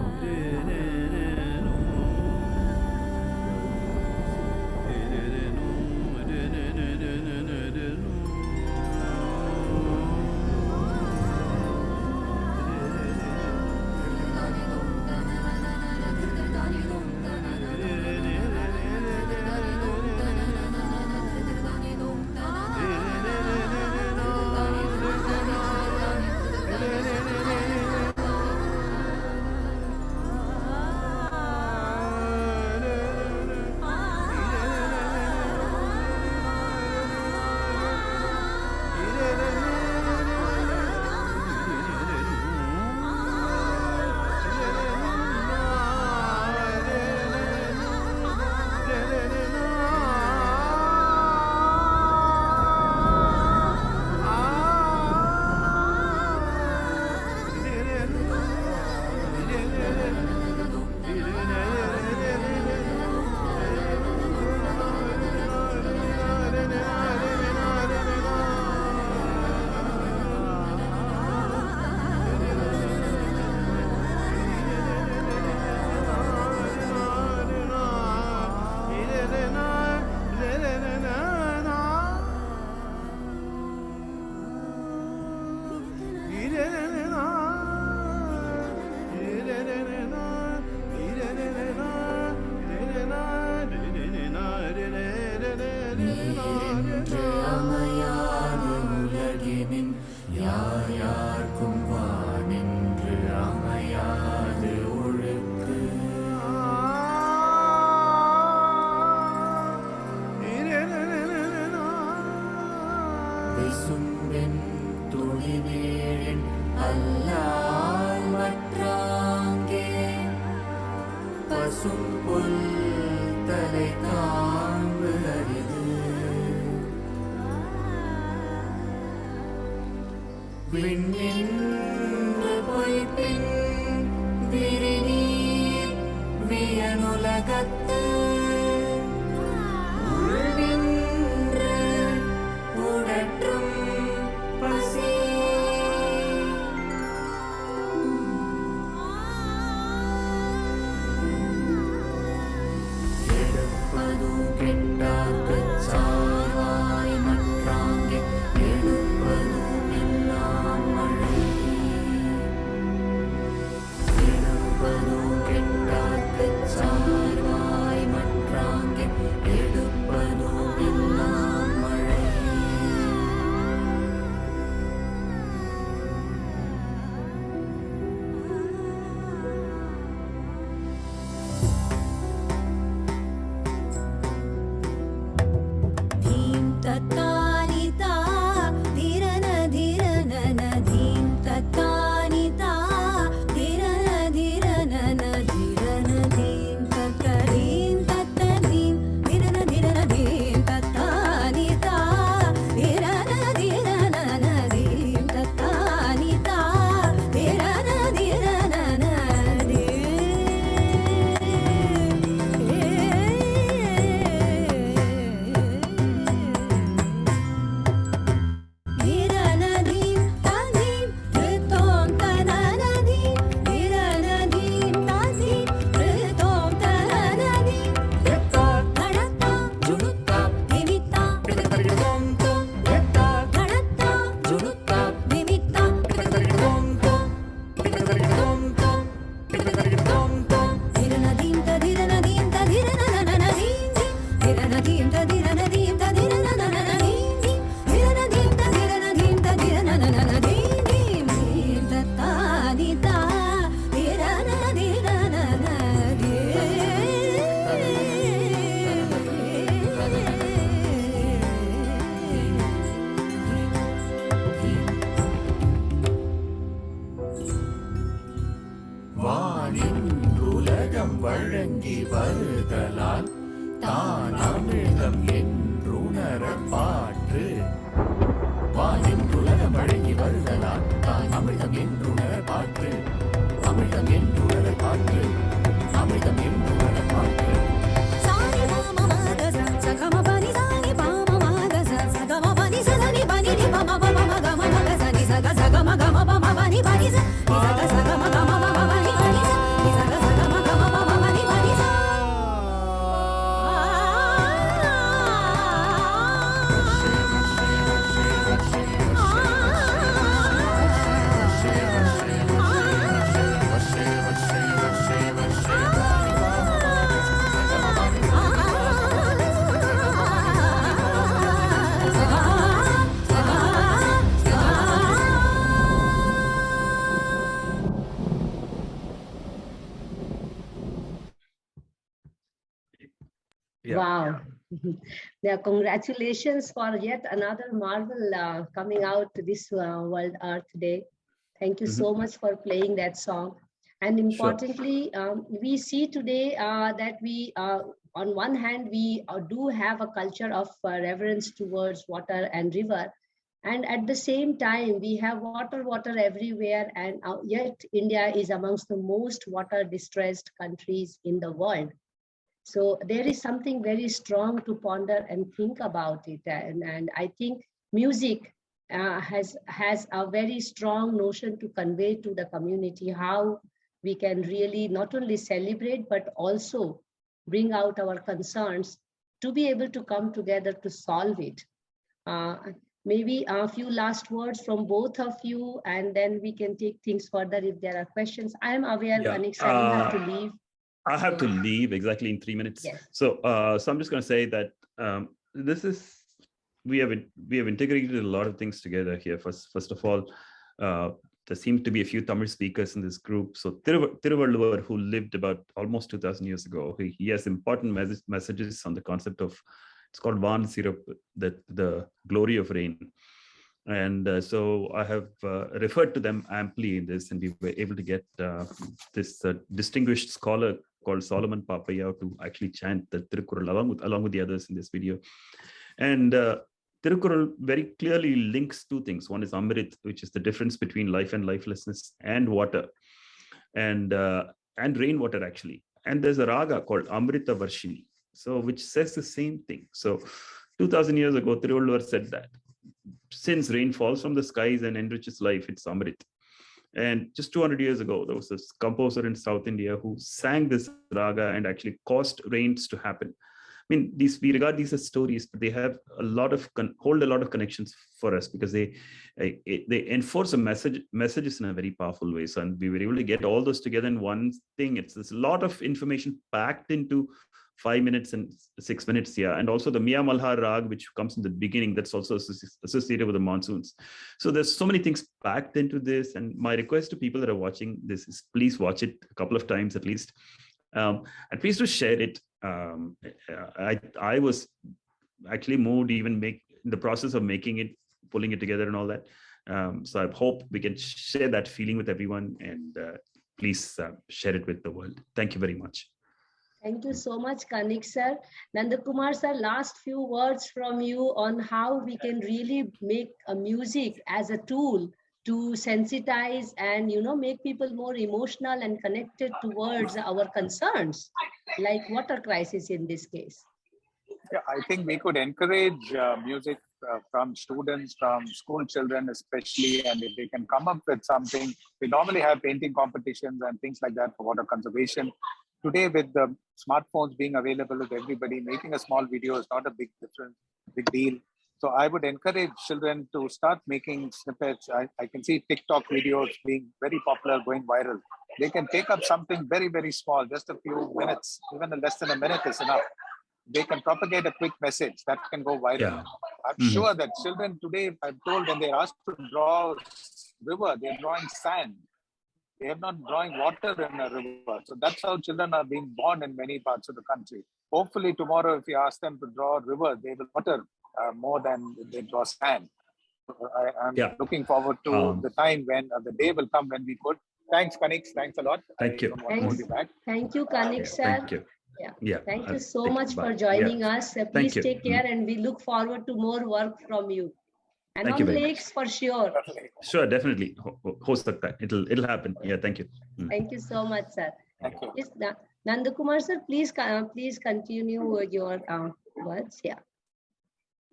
Bani Yeah. Wow. Yeah, congratulations for yet another marvel coming out to this World Earth Day. Thank you so much for playing that song. And importantly, we see today that we, on one hand, we do have a culture of reverence towards water and river. And at the same time, we have water everywhere. And yet India is amongst the most water distressed countries in the world. So there is something very strong to ponder and think about it. And I think music has a very strong notion to convey to the community how we can really not only celebrate, but also bring out our concerns to be able to come together to solve it. Maybe a few last words from both of you, and then we can take things further if there are questions. I am aware, Kanniks, you have to leave. I have to leave exactly in 3 minutes. Yes. So I'm just going to say that we have integrated a lot of things together here. First of all, there seem to be a few Tamil speakers in this group. So Thiruvalluvar, who lived about almost 2000 years ago, he has important messages on the concept of, it's called Van Syrup, the glory of rain. And so I have referred to them amply in this, and we were able to get this distinguished scholar called Solomon Papaya to actually chant the Tirukkural along with the others in this video. And Tirukkural very clearly links two things. One is Amrit, which is the difference between life and lifelessness, and water, and rainwater actually. And there's a raga called Amrita Varshini, so which says the same thing. So 2000 years ago, Thiruvalluvar said that since rain falls from the skies and enriches life, it's Amrit. And just 200 years ago, there was this composer in South India who sang this raga and actually caused rains to happen. I mean, we regard these as stories, but they have hold a lot of connections for us, because they enforce messages in a very powerful way. So, and we were able to get all those together in one thing. There's a lot of information packed into 5 minutes and 6 minutes, yeah. And also the Mia Malhar Rag, which comes in the beginning, that's also associated with the monsoons. So there's so many things packed into this. And my request to people that are watching this is, please watch it a couple of times at least. And please do share it. I was actually moved even in the process of making it, pulling it together and all that. So I hope we can share that feeling with everyone, and please share it with the world. Thank you very much. Thank you so much, Kanniks sir. Nandakumar sir, last few words from you on how we can really make a music as a tool to sensitize and, make people more emotional and connected towards our concerns, like water crisis in this case. Yeah, I think we could encourage music from students, from school children especially, and if they can come up with something. We normally have painting competitions and things like that for water conservation. Today, with the smartphones being available with everybody, making a small video is not a big deal. So I would encourage children to start making snippets. I can see TikTok videos being very popular, going viral. They can take up something very, very small, just a few minutes, even less than a minute is enough. They can propagate a quick message that can go viral. Yeah. I'm sure that children today, I'm told, when they're asked to draw river, they're drawing sand. They are not drawing water in a river. So that's how children are being born in many parts of the country. Hopefully tomorrow, if you ask them to draw a river, they will water more than they draw sand. I'm looking forward to the time when the day will come when we could. Thanks, Kanniks. Thanks a lot. Thank you. Thank you, Kanniks sir. Thank you. Yeah. Thank you so much for joining us. Please take care, and we look forward to more work from you. And thank on lakes for sure. Sure, definitely. Host that. It'll happen. Yeah, thank you. Thank you so much, sir. Thank you. Yes, Nandakumar sir, please continue your words. Yeah.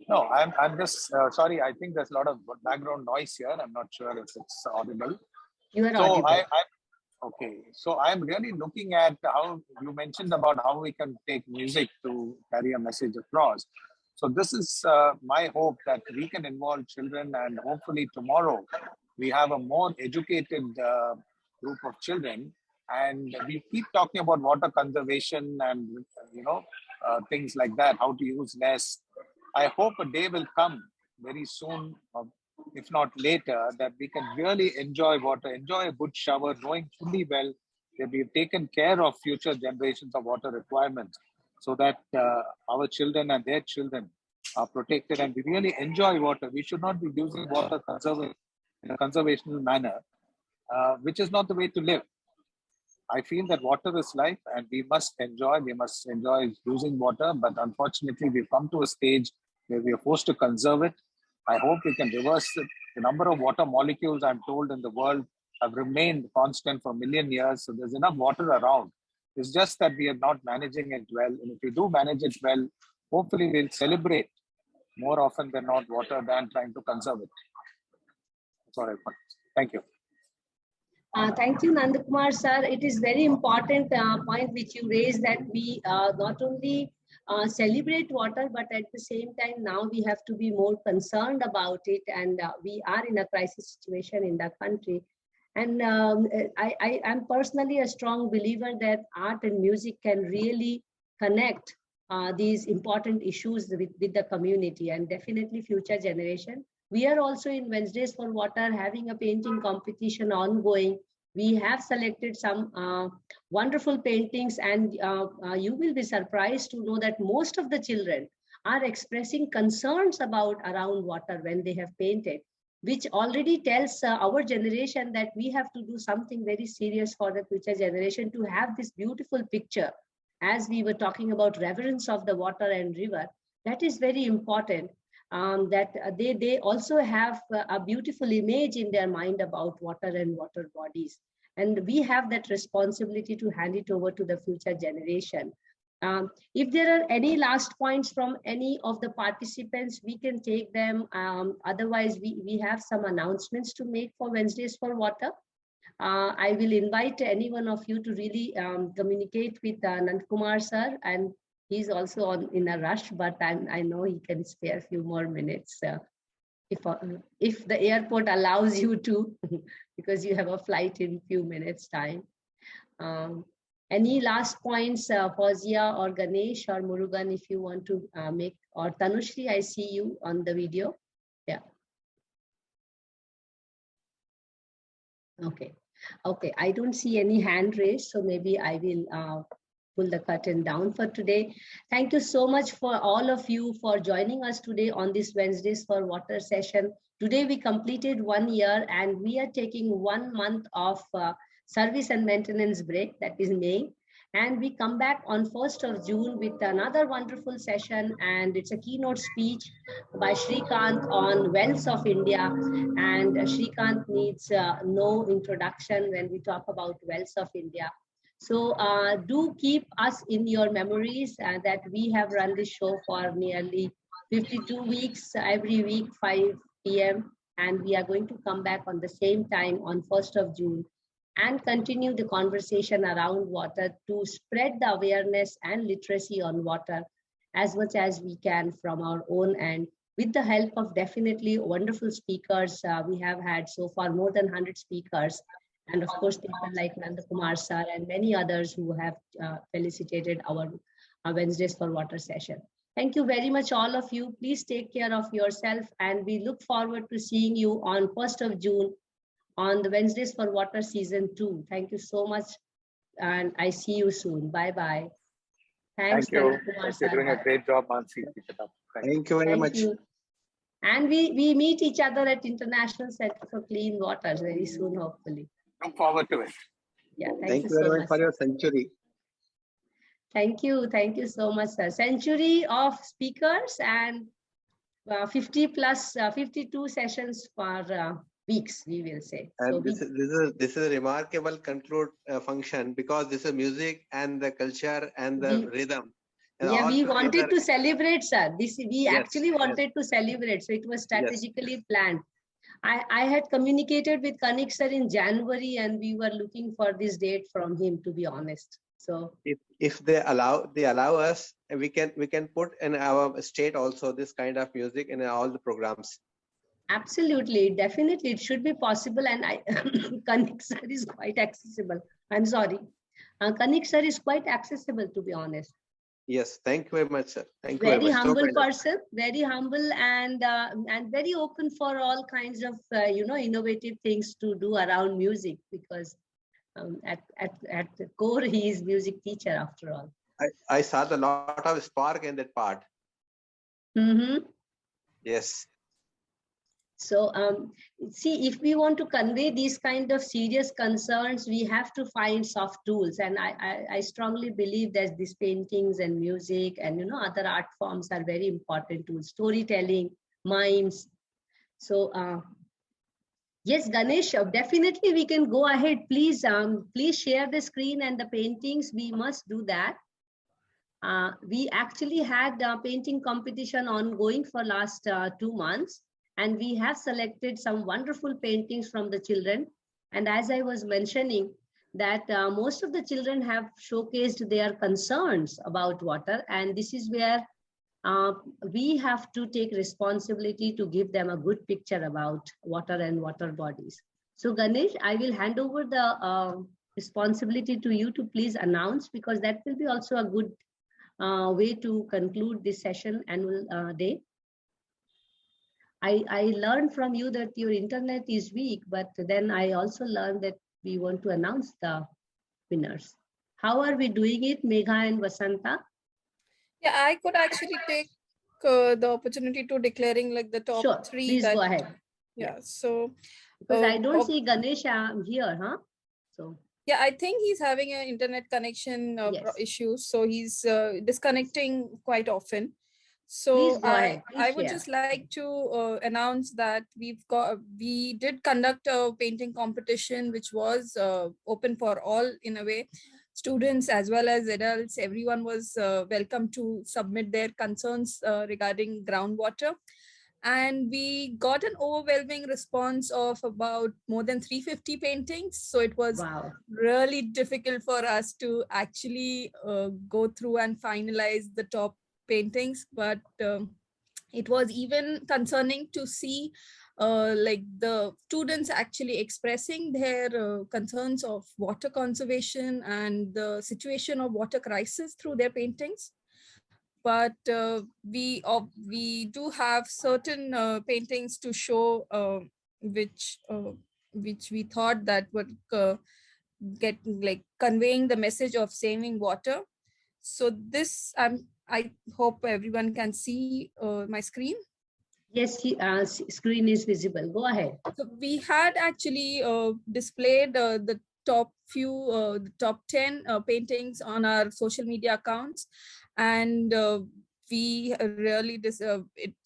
No, I'm just sorry. I think there's a lot of background noise here. I'm not sure if it's audible. You are audible. Okay, so I'm really looking at how you mentioned about how we can take music to carry a message across. So this is my hope, that we can involve children, and hopefully tomorrow we have a more educated group of children, and we keep talking about water conservation and things like that, how to use less. I hope a day will come very soon, if not later, that we can really enjoy water, enjoy a good shower, knowing fully well that we've taken care of future generations of water requirements. so that our children and their children are protected and we really enjoy water. We should not be using water in a conservational manner, which is not the way to live. I feel that water is life and we must enjoy using water, but unfortunately we've come to a stage where we are forced to conserve it. I hope we can reverse it. The number of water molecules, I'm told, in the world have remained constant for a million years. So there's enough water around. It's just that we are not managing it well. And if we do manage it well, hopefully we'll celebrate more often than not water than trying to conserve it. That's all I want. Thank you. Thank you, Nandakumar sir. It is very important point which you raised, that we not only celebrate water, but at the same time now we have to be more concerned about it, and we are in a crisis situation in the country. And I am personally a strong believer that art and music can really connect these important issues with the community and definitely future generation. We are also in Wednesdays for Water having a painting competition ongoing. We have selected some wonderful paintings, and you will be surprised to know that most of the children are expressing concerns around water when they have painted, which already tells our generation that we have to do something very serious for the future generation to have this beautiful picture. As we were talking about reverence of the water and river, that is very important. That they also have a beautiful image in their mind about water and water bodies. And we have that responsibility to hand it over to the future generation. If there are any last points from any of the participants, we can take them. Otherwise, we have some announcements to make for Wednesdays for Water. I will invite any one of you to really communicate with Nandakumar sir, and he's also in a rush, but I know he can spare a few more minutes if the airport allows you to, because you have a flight in a few minutes time. Any last points, Fauziya or Ganesh or Murugan, if you want to make, or Tanushri, I see you on the video. Yeah. Okay. Okay, I don't see any hand raised, so maybe I will pull the curtain down for today. Thank you so much for all of you for joining us today on this Wednesdays for Water session. Today we completed 1 year and we are taking 1 month of service and maintenance break, that is May. And we come back on 1st of June with another wonderful session, and it's a keynote speech by Shrikant on Wells of India. And Shrikant needs no introduction when we talk about Wells of India. So do keep us in your memories that we have run this show for nearly 52 weeks, every week, 5 p.m. And we are going to come back on the same time on 1st of June and continue the conversation around water to spread the awareness and literacy on water as much as we can from our own end, with the help of definitely wonderful speakers. We have had so far more than 100 speakers, and of course people like Nandakumar sir and many others who have felicitated our Wednesdays for Water session. Thank you very much, all of you. Please take care of yourself, and we look forward to seeing you on 1st of June on the Wednesdays for Water season 2. Thank you so much, and I see you soon. Bye-bye. Thanks. Thank you. You're doing a great job, Mansee. Keep it up. Thank you very much. You. And we meet each other at International Center for Clean Water very soon, hopefully. Look forward to it. Yeah, Thank you so very much much for your century. Thank you so much, sir. Century of speakers and 52 sessions for weeks, we will say. And so this is a remarkable conclude function, because this is music and the culture and the rhythm. And yeah, we together, wanted to celebrate, sir. We actually wanted to celebrate, so it was strategically planned. I had communicated with Kanniks sir in January, and we were looking for this date from him, to be honest. So if they allow us, we can put in our state also this kind of music in all the programs. Absolutely, definitely, it should be possible, and Kanniks sir is quite accessible. I'm sorry, Kanniks sir is quite accessible, to be honest. Yes, thank you very much, sir. Thank you very very much. humble person, very humble, and very open for all kinds of innovative things to do around music, because at the core he is music teacher after all. I saw the lot of spark in that part. Mm-hmm. Yes. So, see, if we want to convey these kind of serious concerns, we have to find soft tools. And I strongly believe that these paintings and music and, other art forms are very important tools, storytelling, mimes. So, yes, Ganesh, definitely we can go ahead. Please, please share the screen and the paintings. We must do that. We actually had a painting competition ongoing for last 2 months. And we have selected some wonderful paintings from the children. And as I was mentioning, that most of the children have showcased their concerns about water. And this is where we have to take responsibility to give them a good picture about water and water bodies. So Ganesh, I will hand over the responsibility to you to please announce, because that will be also a good way to conclude this session annual day. I learned from you that your internet is weak, but then I also learned that we want to announce the winners. How are we doing it, Megha and Vasanta? Yeah, I could actually take the opportunity to declaring like the top Sure, 3. please that, go ahead. Yeah, so. Because I don't see Ganesh here, huh? So. Yeah, I think he's having an internet connection issues. So he's disconnecting quite often. So I would just like to announce that we did conduct a painting competition, which was open for all in a way, students as well as adults. Everyone was welcome to submit their concerns regarding groundwater. And we got an overwhelming response of about more than 350 paintings. So it was really difficult for us to actually go through and finalize the top paintings, but it was even concerning to see like the students actually expressing their concerns of water conservation and the situation of water crisis through their paintings. But we do have certain paintings to show which we thought that would get like conveying the message of saving water. So this I hope everyone can see my screen. Yes, screen is visible. Go ahead. So we had actually displayed the top 10 paintings on our social media accounts, and we really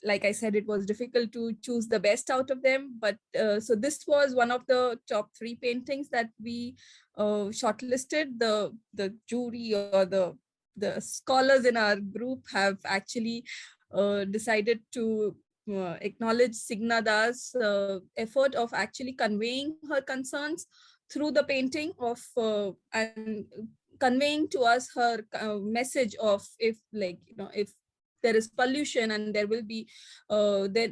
like I said, it was difficult to choose the best out of them. But so this was one of the top 3 paintings that we shortlisted. The jury or the scholars in our group have actually decided to acknowledge Signada's effort of actually conveying her concerns through the painting of and conveying to us her message of if there is pollution and there will be then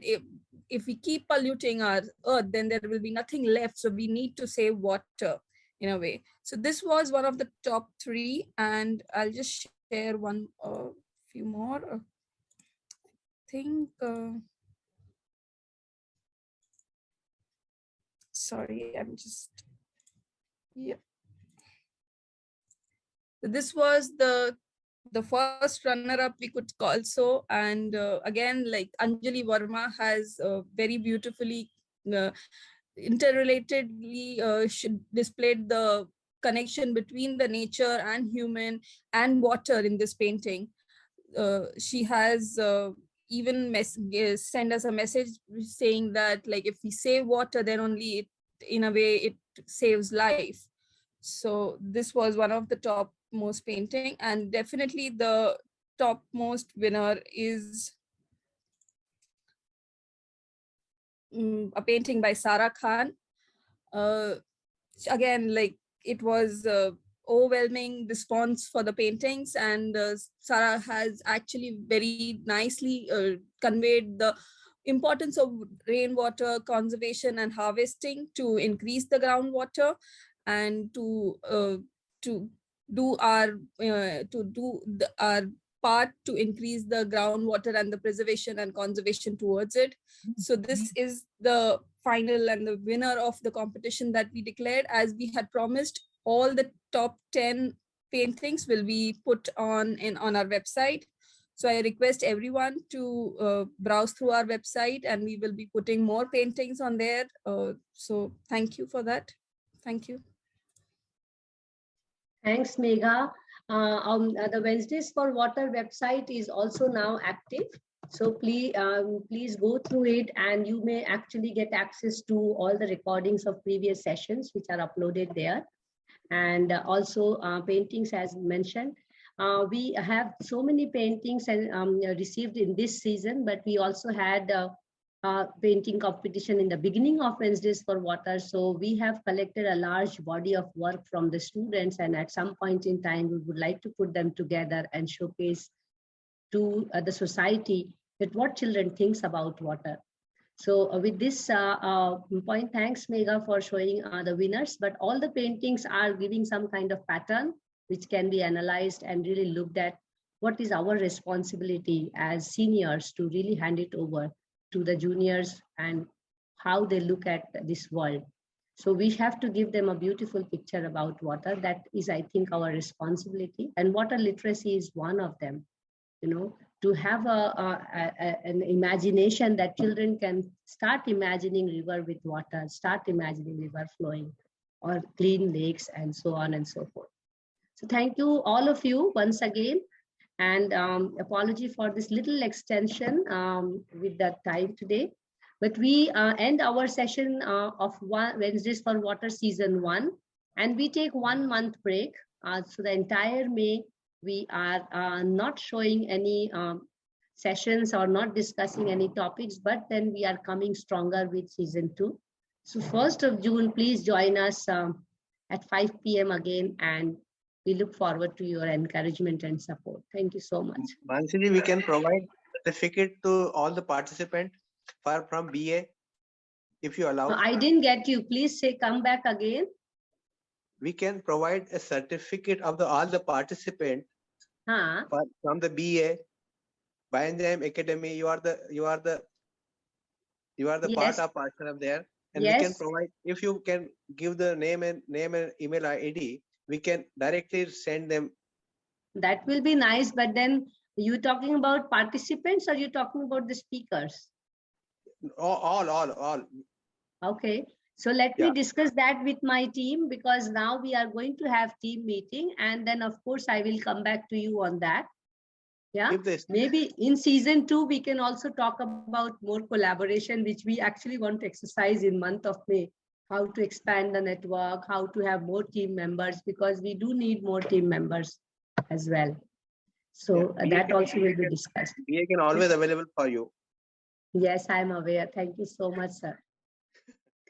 if we keep polluting our earth, then there will be nothing left. So we need to save water in a way. So this was one of the top 3, and I'll just share one few more. I think sorry, I'm just this was the first runner-up, we could call so. And again, like Anjali Verma has very beautifully interrelatedly displayed the connection between the nature and human and water in this painting. She has even send us a message saying that like if we save water, then only it in a way it saves life. So this was one of the top most painting, and definitely the top most winner is a painting by Sarah Khan. Again, like it was overwhelming response for the paintings, and Sarah has actually very nicely conveyed the importance of rainwater conservation and harvesting to increase the groundwater, and to do our part to increase the groundwater and the preservation and conservation towards it. So this is the final and the winner of the competition that we declared. As we had promised, all the top 10 paintings will be put on our website. So I request everyone to browse through our website, and we will be putting more paintings on there. So thank you for that. Thank you. Thanks, Megha. The Wednesdays for Water website is also now active. So please go through it, and you may actually get access to all the recordings of previous sessions which are uploaded there. And also paintings, as mentioned. We have so many paintings received in this season, but we also had painting competition in the beginning of Wednesdays for Water. So we have collected a large body of work from the students, and at some point in time, we would like to put them together and showcase to the society that what children thinks about water. So with this point, thanks Megha for showing the winners, but all the paintings are giving some kind of pattern which can be analyzed and really looked at what is our responsibility as seniors to really hand it over to the juniors and how they look at this world. So we have to give them a beautiful picture about water. That is, I think, our responsibility, and water literacy is one of them. You know, to have an imagination that children can start imagining river with water, start imagining river flowing, or clean lakes, and so on and so forth. So thank you all of you once again, and apology for this little extension with the time today. But we end our session of Wednesdays for Water Season 1, and we take 1 month break. So the entire May, we are not showing any sessions or not discussing any topics, but then we are coming stronger with Season 2. So 1st of June, please join us at 5 p.m. again, and we look forward to your encouragement and support. Thank you so much. Mansee, we can provide certificate to all the participants from BA, if you allow. No, I didn't get you. Please say, come back again. We can provide a certificate of all the participants from the BA, Bioenzyme Academy. You are the yes. part of there, and yes. We can provide, if you can give the name and email ID, we can directly send them. That will be nice, but then you talking about participants or you talking about the speakers? All. Okay. So let me discuss that with my team, because now we are going to have team meeting, and then of course I will come back to you on that. Yeah, maybe in Season 2 we can also talk about more collaboration, which we actually want to exercise in month of May. How to expand the network, how to have more team members, because we do need more team members as well. So that also will be discussed. We can always available for you. Yes, I'm aware. Thank you so much, sir.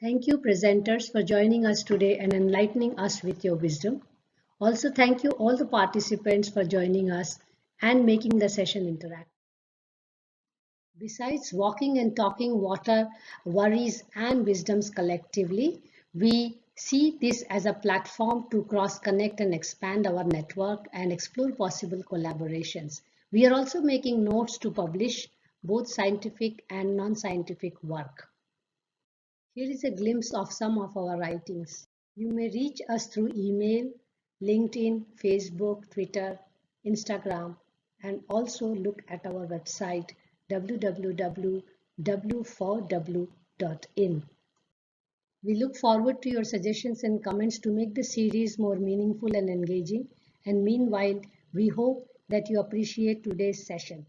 Thank you, presenters, for joining us today and enlightening us with your wisdom. Also, thank you all the participants for joining us and making the session interactive. Besides walking and talking water, worries and wisdoms collectively, we see this as a platform to cross-connect and expand our network and explore possible collaborations. We are also making notes to publish both scientific and non-scientific work. Here is a glimpse of some of our writings. You may reach us through email, LinkedIn, Facebook, Twitter, Instagram, and also look at our website www.w4w.in. We look forward to your suggestions and comments to make the series more meaningful and engaging. And meanwhile, we hope that you appreciate today's session.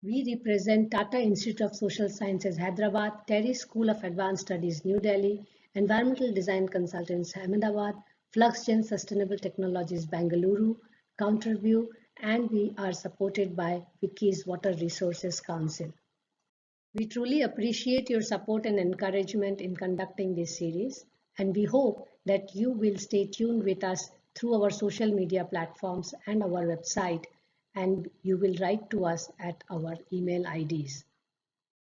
We represent Tata Institute of Social Sciences, Hyderabad, Terry School of Advanced Studies, New Delhi, Environmental Design Consultants, Ahmedabad, FluxGen Sustainable Technologies, Bangalore, Counterview, and we are supported by Wiki's Water Resources Council. We truly appreciate your support and encouragement in conducting this series, and we hope that you will stay tuned with us through our social media platforms and our website, and you will write to us at our email IDs.